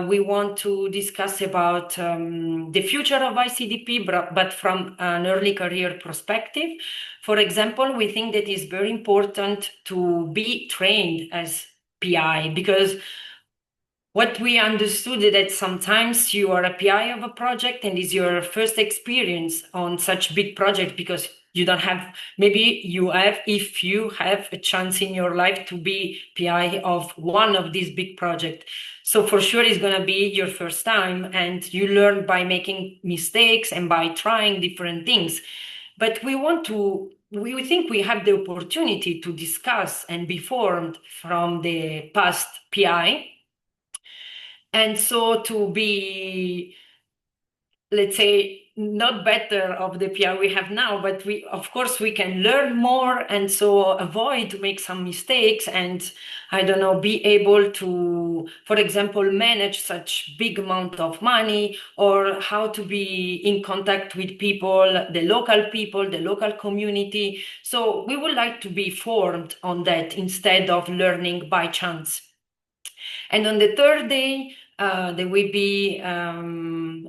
We want to discuss about the future of ICDP, but from an early career perspective. For example, we think that it's very important to be trained as PI, because what we understood is that sometimes you are a PI of a project and it's your first experience on such big project, because you don't have, maybe you have, if you have a chance in your life to be PI of one of these big projects. So for sure it's going to be your first time, and you learn by making mistakes and by trying different things. But we think we have the opportunity to discuss and be formed from the past PI. And so to be, let's say, not better of the PI we have now, but of course we can learn more, and so avoid to make some mistakes, and I don't know, be able to, for example, manage such big amount of money, or how to be in contact with people, the local community. So we would like to be formed on that instead of learning by chance. And on the third day, there will be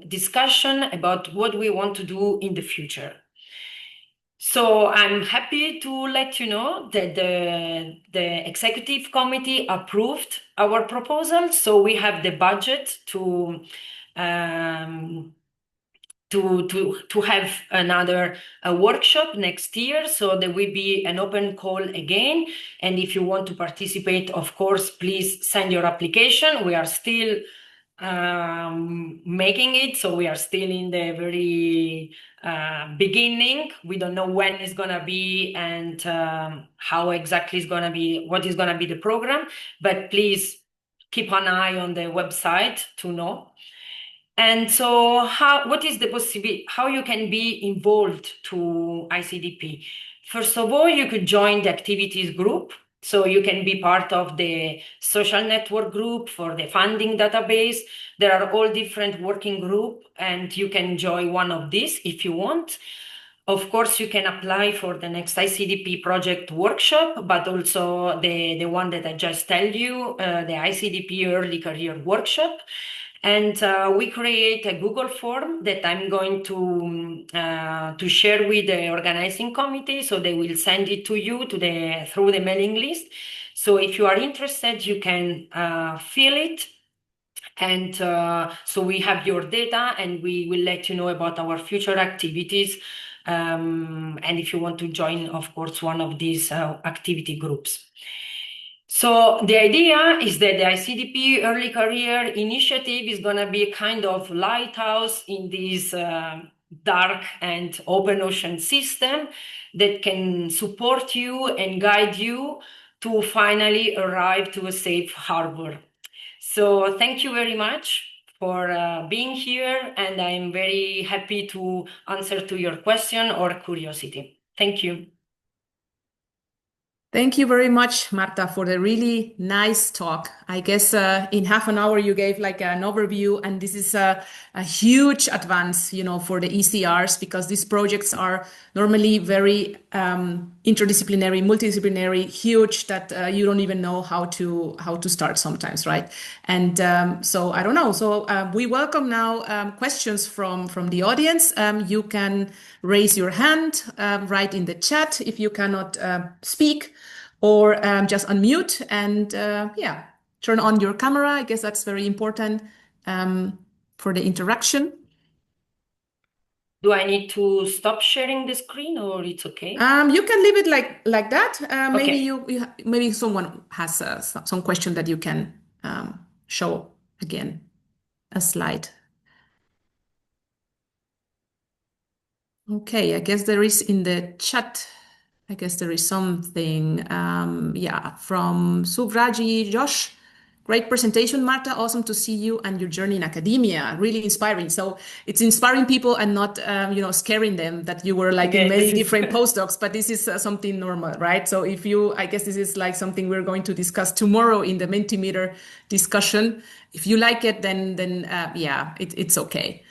discussion about what we want to do in the future. So I'm happy to let you know that the executive committee approved our proposal. So we have the budget to have another workshop next year. So there will be an open call again. And if you want to participate, of course, please send your application. We are still making it. So we are still in the very beginning. We don't know when it's going to be and how exactly it's going to be, what is going to be the program. But please keep an eye on the website to know. And so what is the possibility, how you can be involved to ICDP? First of all, you could join the activities group. So you can be part of the social network group for the funding database. There are all different working groups, and you can join one of these if you want. Of course, you can apply for the next ICDP project workshop, but also the one that I just told you, the ICDP Early Career Workshop. And we create a Google form that I'm going to share with the organizing committee, so they will send it to you through the mailing list. So if you are interested, you can fill it. And so we have your data, and we will let you know about our future activities. And if you want to join, of course, one of these activity groups. So the idea is that the ICDP Early Career Initiative is going to be a kind of lighthouse in this dark and open ocean system that can support you and guide you to finally arrive to a safe harbor. So thank you very much for being here, and I'm very happy to answer to your question or curiosity. Thank you. Thank you very much, Marta, for the really nice talk. I guess in half an hour you gave like an overview, and this is a huge advance, you know, for the ECRs, because these projects are normally very interdisciplinary, multidisciplinary, huge, that you don't even know how to start sometimes, right? And so I don't know. So we welcome now questions from the audience. You can raise your hand, write in the chat if you cannot speak, or just unmute and yeah, turn on your camera. I guess that's very important for the interaction. Do I need to stop sharing the screen, or it's okay? You can leave it like that. Maybe Okay. maybe someone has some question that you can show again a slide. Okay, I guess there is in the chat. I guess there is something, yeah, from Suvraji Josh. Great presentation, Marta. Awesome to see you and your journey in academia. Really inspiring. So it's inspiring people and not, you know, scaring them that you were like in many different postdocs, but this is something normal, right? So if you, I guess this is like something we're going to discuss tomorrow in the Mentimeter discussion. If you like it, then yeah, it's okay.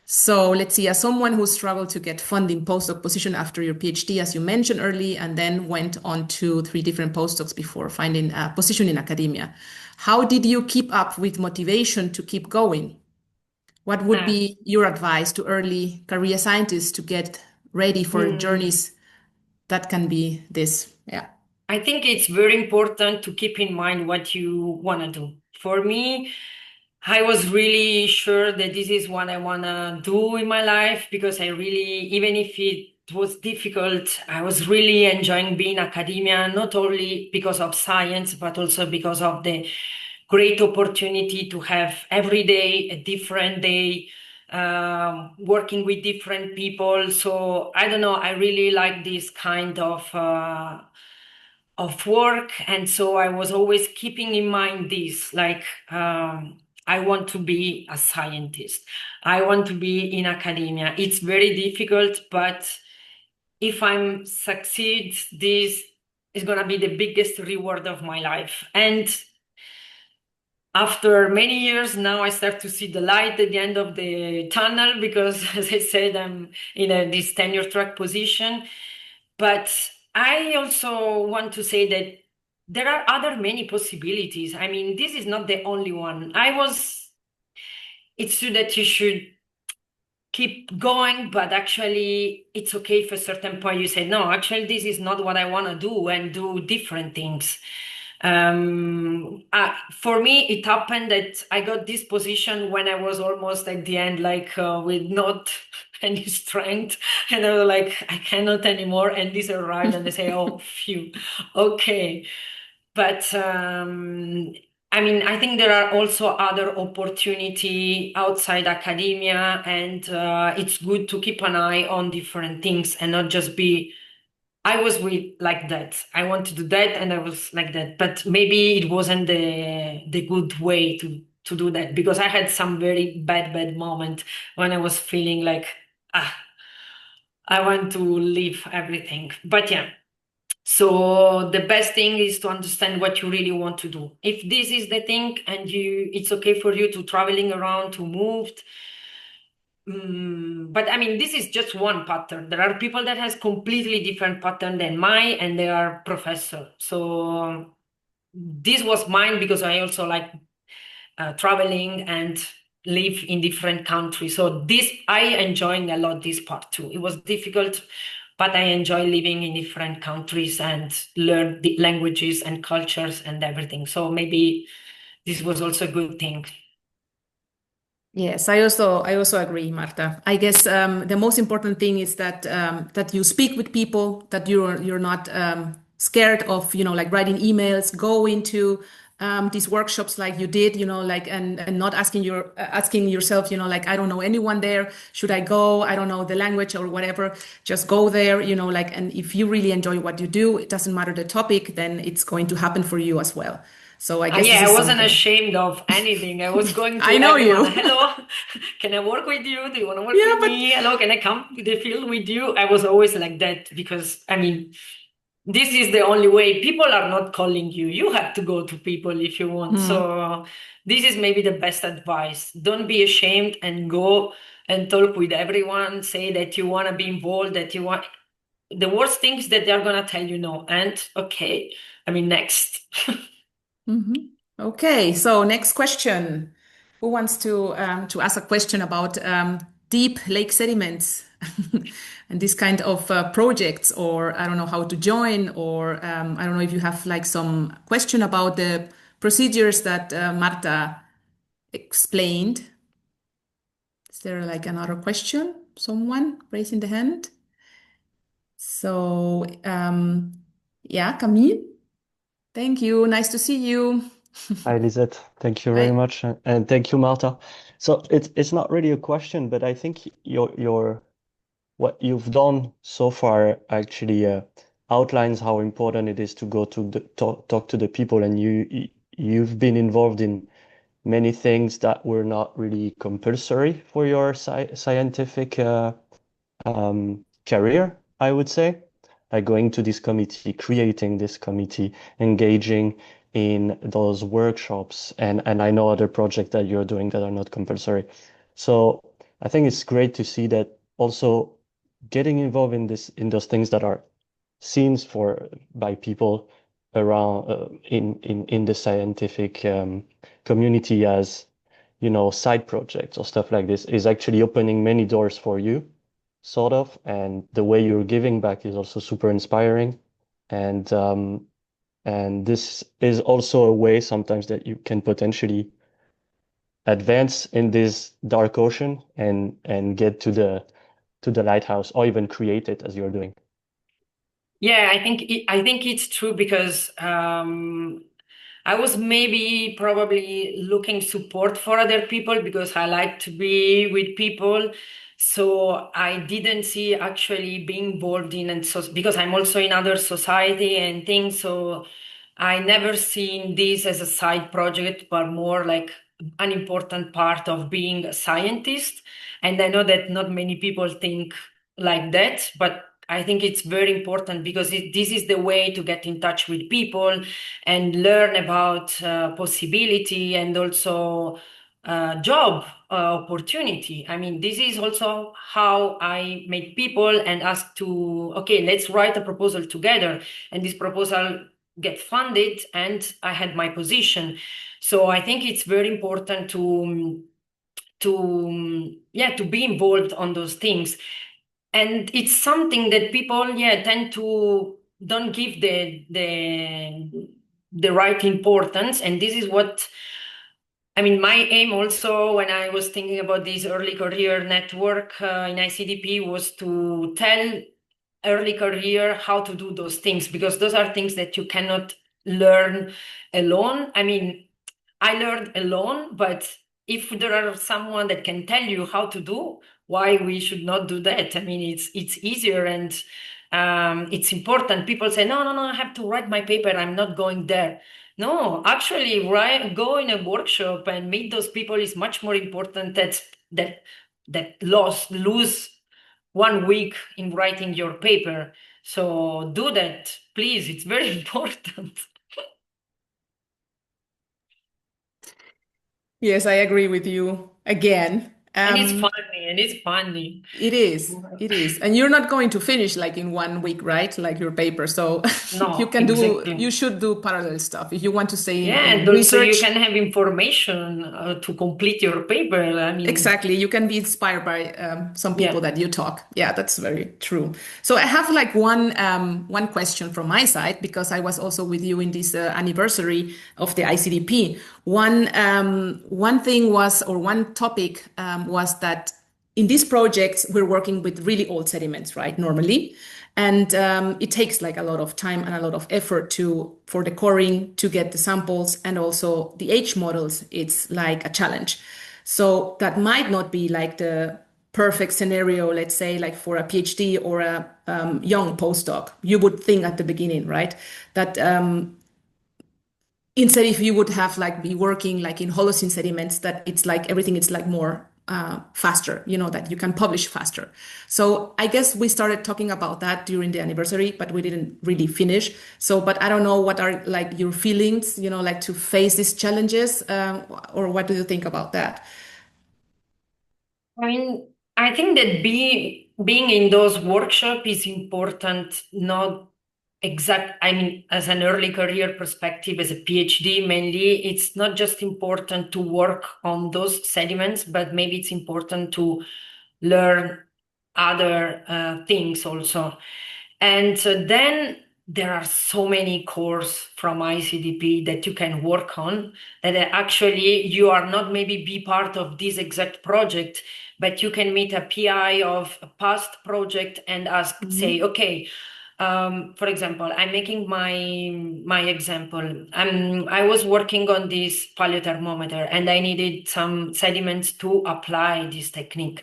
So let's see, as someone who struggled to get funding postdoc position after your PhD, as you mentioned early, and then went on to 3 different postdocs before finding a position in academia, how did you keep up with motivation to keep going? What would be your advice to early career scientists to get ready for journeys that can be this? Yeah. I think it's very important to keep in mind what you want to do. For me, I was really sure that this is what I want to do in my life, because I really, even if it was difficult, I was really enjoying being in academia, not only because of science, but also because of the great opportunity to have every day a different day, working with different people. So I don't know, I really like this kind of work. And so I was always keeping in mind this, like, I want to be a scientist. I want to be in academia. It's very difficult, but if I succeed, this is going to be the biggest reward of my life. And after many years, now I start to see the light at the end of the tunnel, because, as I said, I'm in this tenure track position. But I also want to say that there are other many possibilities. I mean, this is not the only one. It's true that you should keep going, but actually it's okay if at a certain point you say, no, actually this is not what I want to do, and do different things. For me, it happened that I got this position when I was almost at the end, like with not any strength, and I was like, I cannot anymore. And this arrived, and they say, oh, phew, okay. But I mean, I think there are also other opportunity outside academia, and it's good to keep an eye on different things and not just be, I was like that. I want to do that, and I was like that. But maybe it wasn't the good way to do that, because I had some very bad moment when I was feeling like, I want to leave everything. But yeah, so the best thing is to understand what you really want to do. If this is the thing and it's okay for you to traveling around, to move. But I mean, this is just one pattern. There are people that has completely different pattern than mine, and they are professor. So this was mine because I also like traveling and live in different countries. So this, I enjoying a lot this part too. It was difficult, but I enjoy living in different countries and learn the languages and cultures and everything. So maybe this was also a good thing. Yes, I also agree, Marta. I guess the most important thing is that that you speak with people, that you're not scared of, like writing emails, go into these workshops like you did, like and not asking yourself, like I don't know anyone there. Should I go? I don't know the language or whatever. Just go there, like, and if you really enjoy what you do, it doesn't matter the topic, then it's going to happen for you as well. So I guess Yeah, this I is wasn't something. ashamed of anything. I was going to I know everyone. you. Hello, can I work with you? Do you want to work Yeah, with but me? Hello, can I come to the field with you? I was always like that because, I mean, this is the only way. People are not calling you. You have to go to people if you want. So this is maybe the best advice. Don't be ashamed and go and talk with everyone. Say that you want to be involved, that you want. The worst thing is that they're going to tell you no. And okay, I mean, next. Okay, so next question. Who wants to ask a question about deep lake sediments and this kind of projects, or I don't know how to join, or I don't know if you have like some question about the procedures that Marta explained. Is there like another question? Someone raising the hand? So yeah, Camille. Thank you. Nice to see you. Hi, Liseth. Thank you very Hi. much, and thank you, Marta. So it's not really a question, but I think your what you've done so far actually outlines how important it is to go to talk to the people, and you've been involved in many things that were not really compulsory for your scientific career, I would say, like going to this committee, creating this committee, engaging in those workshops, and I know other projects that you're doing that are not compulsory. So I think it's great to see that also getting involved in those things that are seen by people around in the scientific community as side projects or stuff like this is actually opening many doors for you, sort of, and the way you're giving back is also super inspiring, and this is also a way sometimes that you can potentially advance in this dark ocean and get to the lighthouse, or even create it as you're doing. Yeah, I think it's true because I was maybe probably looking support for other people because I like to be with people. So I didn't see actually being involved in, and so because I'm also in other society and things, so I never seen this as a side project, but more like an important part of being a scientist. And I know that not many people think like that, but I think it's very important because this is the way to get in touch with people and learn about possibility and also job opportunity. I mean, this is also how I meet people and ask to, okay, let's write a proposal together. And this proposal get funded and I had my position. So I think it's very important to be involved on those things. And it's something that people tend to don't give the right importance. And this is what I mean, my aim also when I was thinking about this early career network in ICDP was to tell early career how to do those things, because those are things that you cannot learn alone. I mean, I learned alone, but if there are someone that can tell you how to do, why we should not do that? I mean, it's easier and it's important. People say, no, I have to write my paper. I'm not going there. No, actually, go in a workshop and meet those people is much more important that lose 1 week in writing your paper. So do that, please. It's very important. Yes, I agree with you again. And it's funny. It is. And you're not going to finish like in 1 week, right? Like your paper. So No, you exactly. should do parallel stuff. If you want to say Yeah, in and also you research, can have information to complete your paper. I mean, exactly, you can be inspired by some people yeah. that you talk. Yeah, that's very true. So I have like one question from my side because I was also with you in this anniversary of the ICDP. One thing was, or one topic was that in these projects we're working with really old sediments, right? Normally, and it takes like a lot of time and a lot of effort for the coring to get the samples, and also the age models. It's like a challenge. So that might not be like the perfect scenario, let's say, like for a PhD or a young postdoc. You would think at the beginning, right? That instead, if you would have like be working like in Holocene sediments, that it's like everything is like more faster, that you can publish faster. So I guess we started talking about that during the anniversary, but we didn't really finish. So, but I don't know what are like your feelings, like to face these challenges, or what do you think about that? I mean, I think that being in those workshops is important, not I mean, as an early career perspective, as a PhD mainly, it's not just important to work on those sediments, but maybe it's important to learn other things also. And then there are so many cores from ICDP that you can work on that actually you are not maybe be part of this exact project, but you can meet a PI of a past project and ask, say, okay, for example, I'm making my example. I was working on this paleothermometer and I needed some sediments to apply this technique.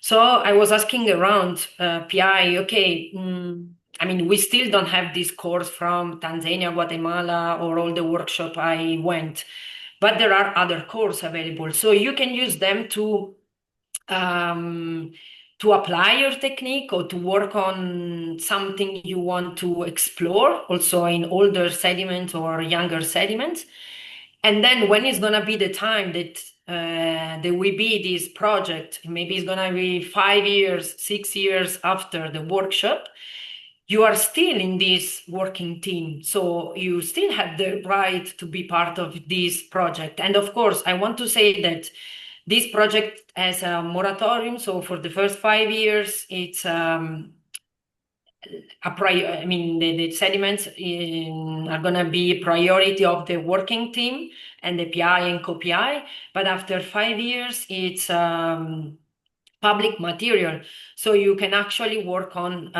So I was asking around PI, okay, I mean, we still don't have this course from Tanzania, Guatemala, or all the workshop I went, but there are other courses available. So you can use them to apply your technique or to work on something you want to explore, also in older sediments or younger sediments. And then when it's going to be the time that there will be this project, maybe it's going to be 5 years, 6 years after the workshop, you are still in this working team. So you still have the right to be part of this project. And of course, I want to say that this project has a moratorium. So for the first 5 years, it's I mean, the sediments are going to be a priority of the working team and the PI and co-PI. But after 5 years, it's public material. So you can actually work on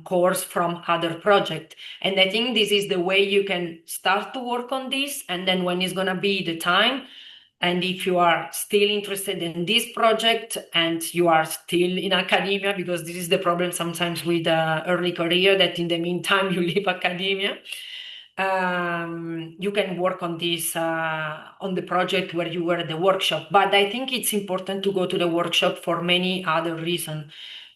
cores from other projects. And I think this is the way you can start to work on this. And then when it's going to be the time, and if you are still interested in this project and you are still in academia, because this is the problem sometimes with early career, that in the meantime you leave academia, you can work on this, on the project where you were at the workshop. But I think it's important to go to the workshop for many other reasons.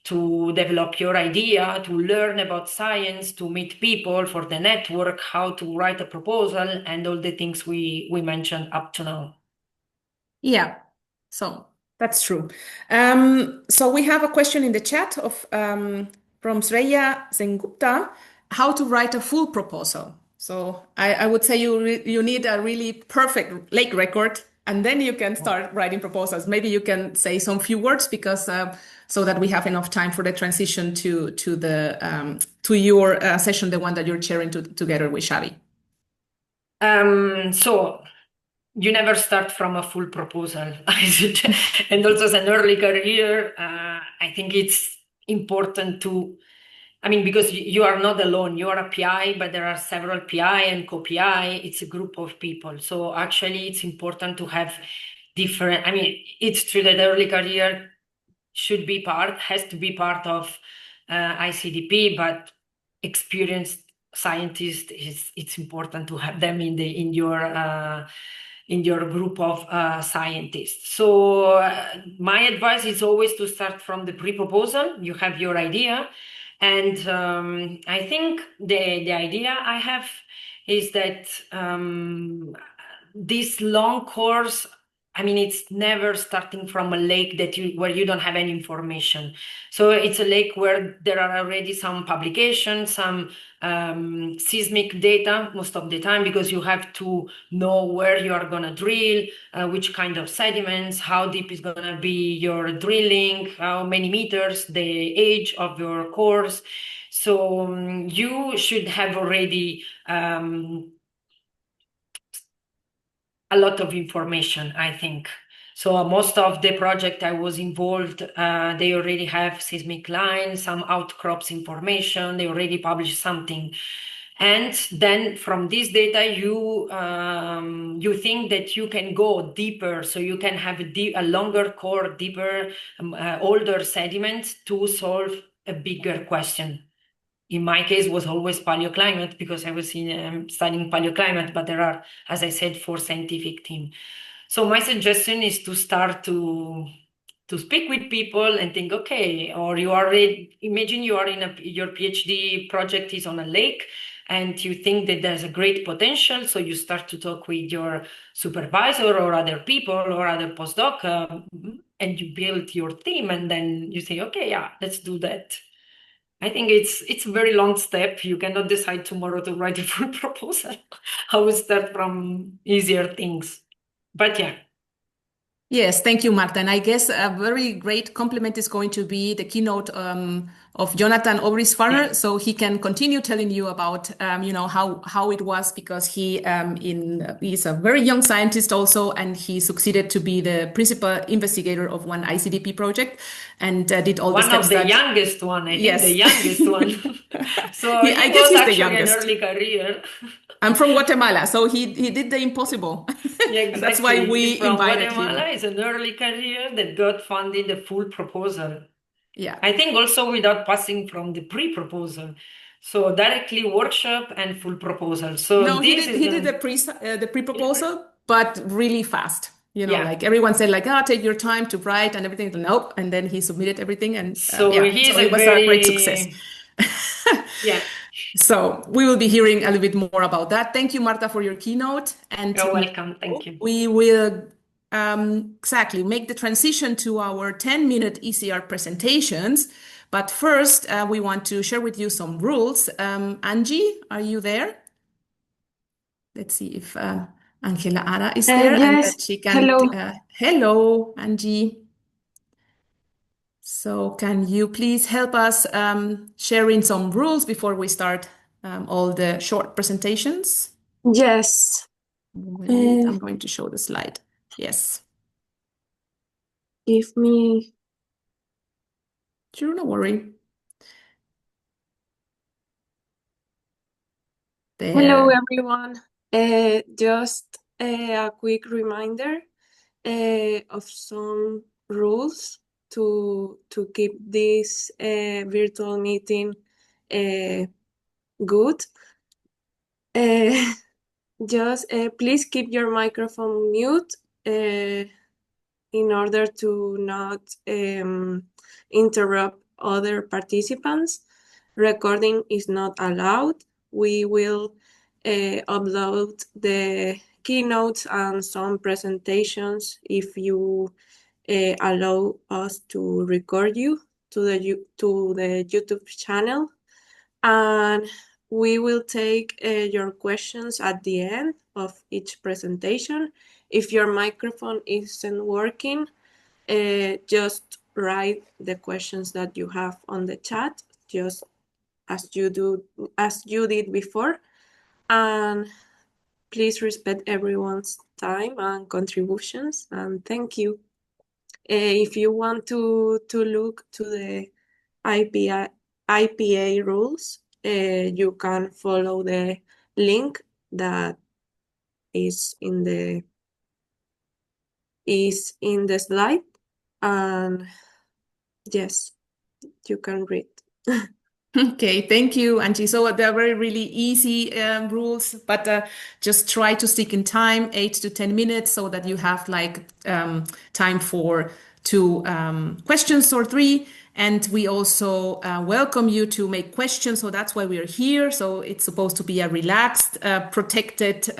To develop your idea, to learn about science, to meet people for the network, how to write a proposal, and all the things we mentioned up to now. Yeah, so that's true. So we have a question in the chat from Sreya Sengupta, how to write a full proposal. So I would say you need a really perfect lake record, and then you can start writing proposals. Maybe you can say some few words because so that we have enough time for the transition to your session, the one that you're chairing together with Xavi. So you never start from a full proposal. And also as an early career, I think it's important because you are not alone. You are a PI, but there are several PI and co-PI. It's a group of people. So actually it's important to have different, it's true that early career has to be part of ICDP, but experienced scientists, it's important to have them in your group of scientists. So my advice is always to start from the pre-proposal. You have your idea, and I think the idea I have is that this long course, I mean, it's never starting from a lake where you don't have any information. So it's a lake where there are already some publications, some seismic data most of the time, because you have to know where you are going to drill, which kind of sediments, how deep is going to be your drilling, how many meters, the age of your course. So you should have already a lot of information, I think. So most of the project I was involved, they already have seismic lines, some outcrops information, they already published something. And then from this data, you think that you can go deeper, so you can have a longer core, deeper, older sediment to solve a bigger question. In my case, was always paleoclimate, because I was studying paleoclimate, but there are, as I said, 4 scientific teams. So my suggestion is to start to speak with people and think, okay, or you already imagine you are your PhD project is on a lake, and you think that there's a great potential, so you start to talk with your supervisor or other people or other postdoc, and you build your team, and then you say, okay, yeah, let's do that. I think it's a very long step. You cannot decide tomorrow to write a full proposal. I will start from easier things. But yeah. Yes, thank you, Marta. And I guess a very great compliment is going to be the keynote of Jonathan Obrisfarner, so he can continue telling you about how it was, because he's a very young scientist also, and he succeeded to be the principal investigator of one ICDP project, and did all the steps. One of the youngest one, I think, the youngest one. So I guess he's the youngest. An early career. I'm from Guatemala, so he did the impossible. Yeah, exactly. That's why we invited Guatemala him. Is an early career that got funded the full proposal. Yeah. I think also without passing from the pre-proposal. So directly workshop and full proposal. So no, he did the pre-proposal, but really fast. Like everyone said, like, take your time to write and everything. Nope. And then he submitted everything, and it was a great success. Yeah. So we will be hearing a little bit more about that. Thank you, Marta, for your keynote. And you're welcome. Thank you. We will exactly make the transition to our 10-minute ECR presentations. But first, we want to share with you some rules. Angie, are you there? Let's see if Angela Ara is there. Yes. And she can. Hello. Hello, Angie. So can you please help us sharing some rules before we start all the short presentations? Yes. Wait, I'm going to show the slide. Yes. Give me. Sure, no worry. There. Hello, everyone. Just a quick reminder of some rules to keep this virtual meeting good. Just please keep your microphone mute in order to not interrupt other participants. Recording is not allowed. We will upload the keynotes and some presentations if you allow us to record you to the YouTube channel. And we will take your questions at the end of each presentation. If your microphone isn't working, just write the questions that you have on the chat, just as you did before. And please respect everyone's time and contributions. And thank you. If you want to look to the IPA rules, you can follow the link that is in the slide, and yes, you can read. Okay, thank you, Angie. So they're very really easy rules, but just try to stick in time, 8 to 10 minutes, so that you have like time for 2 questions or 3. And we also welcome you to make questions. So that's why we are here. So it's supposed to be a relaxed, protected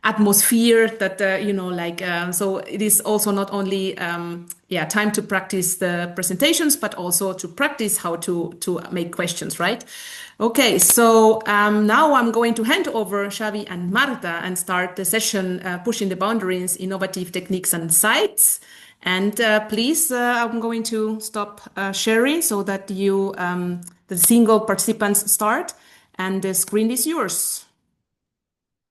atmosphere that, so it is also not only, time to practice the presentations, but also to practice how to make questions, right? Okay, so now I'm going to hand over Xavi and Marta and start the session, Pushing the Boundaries, Innovative Techniques and Sites. And please, I'm going to stop sharing so that you, the single participants start, and the screen is yours.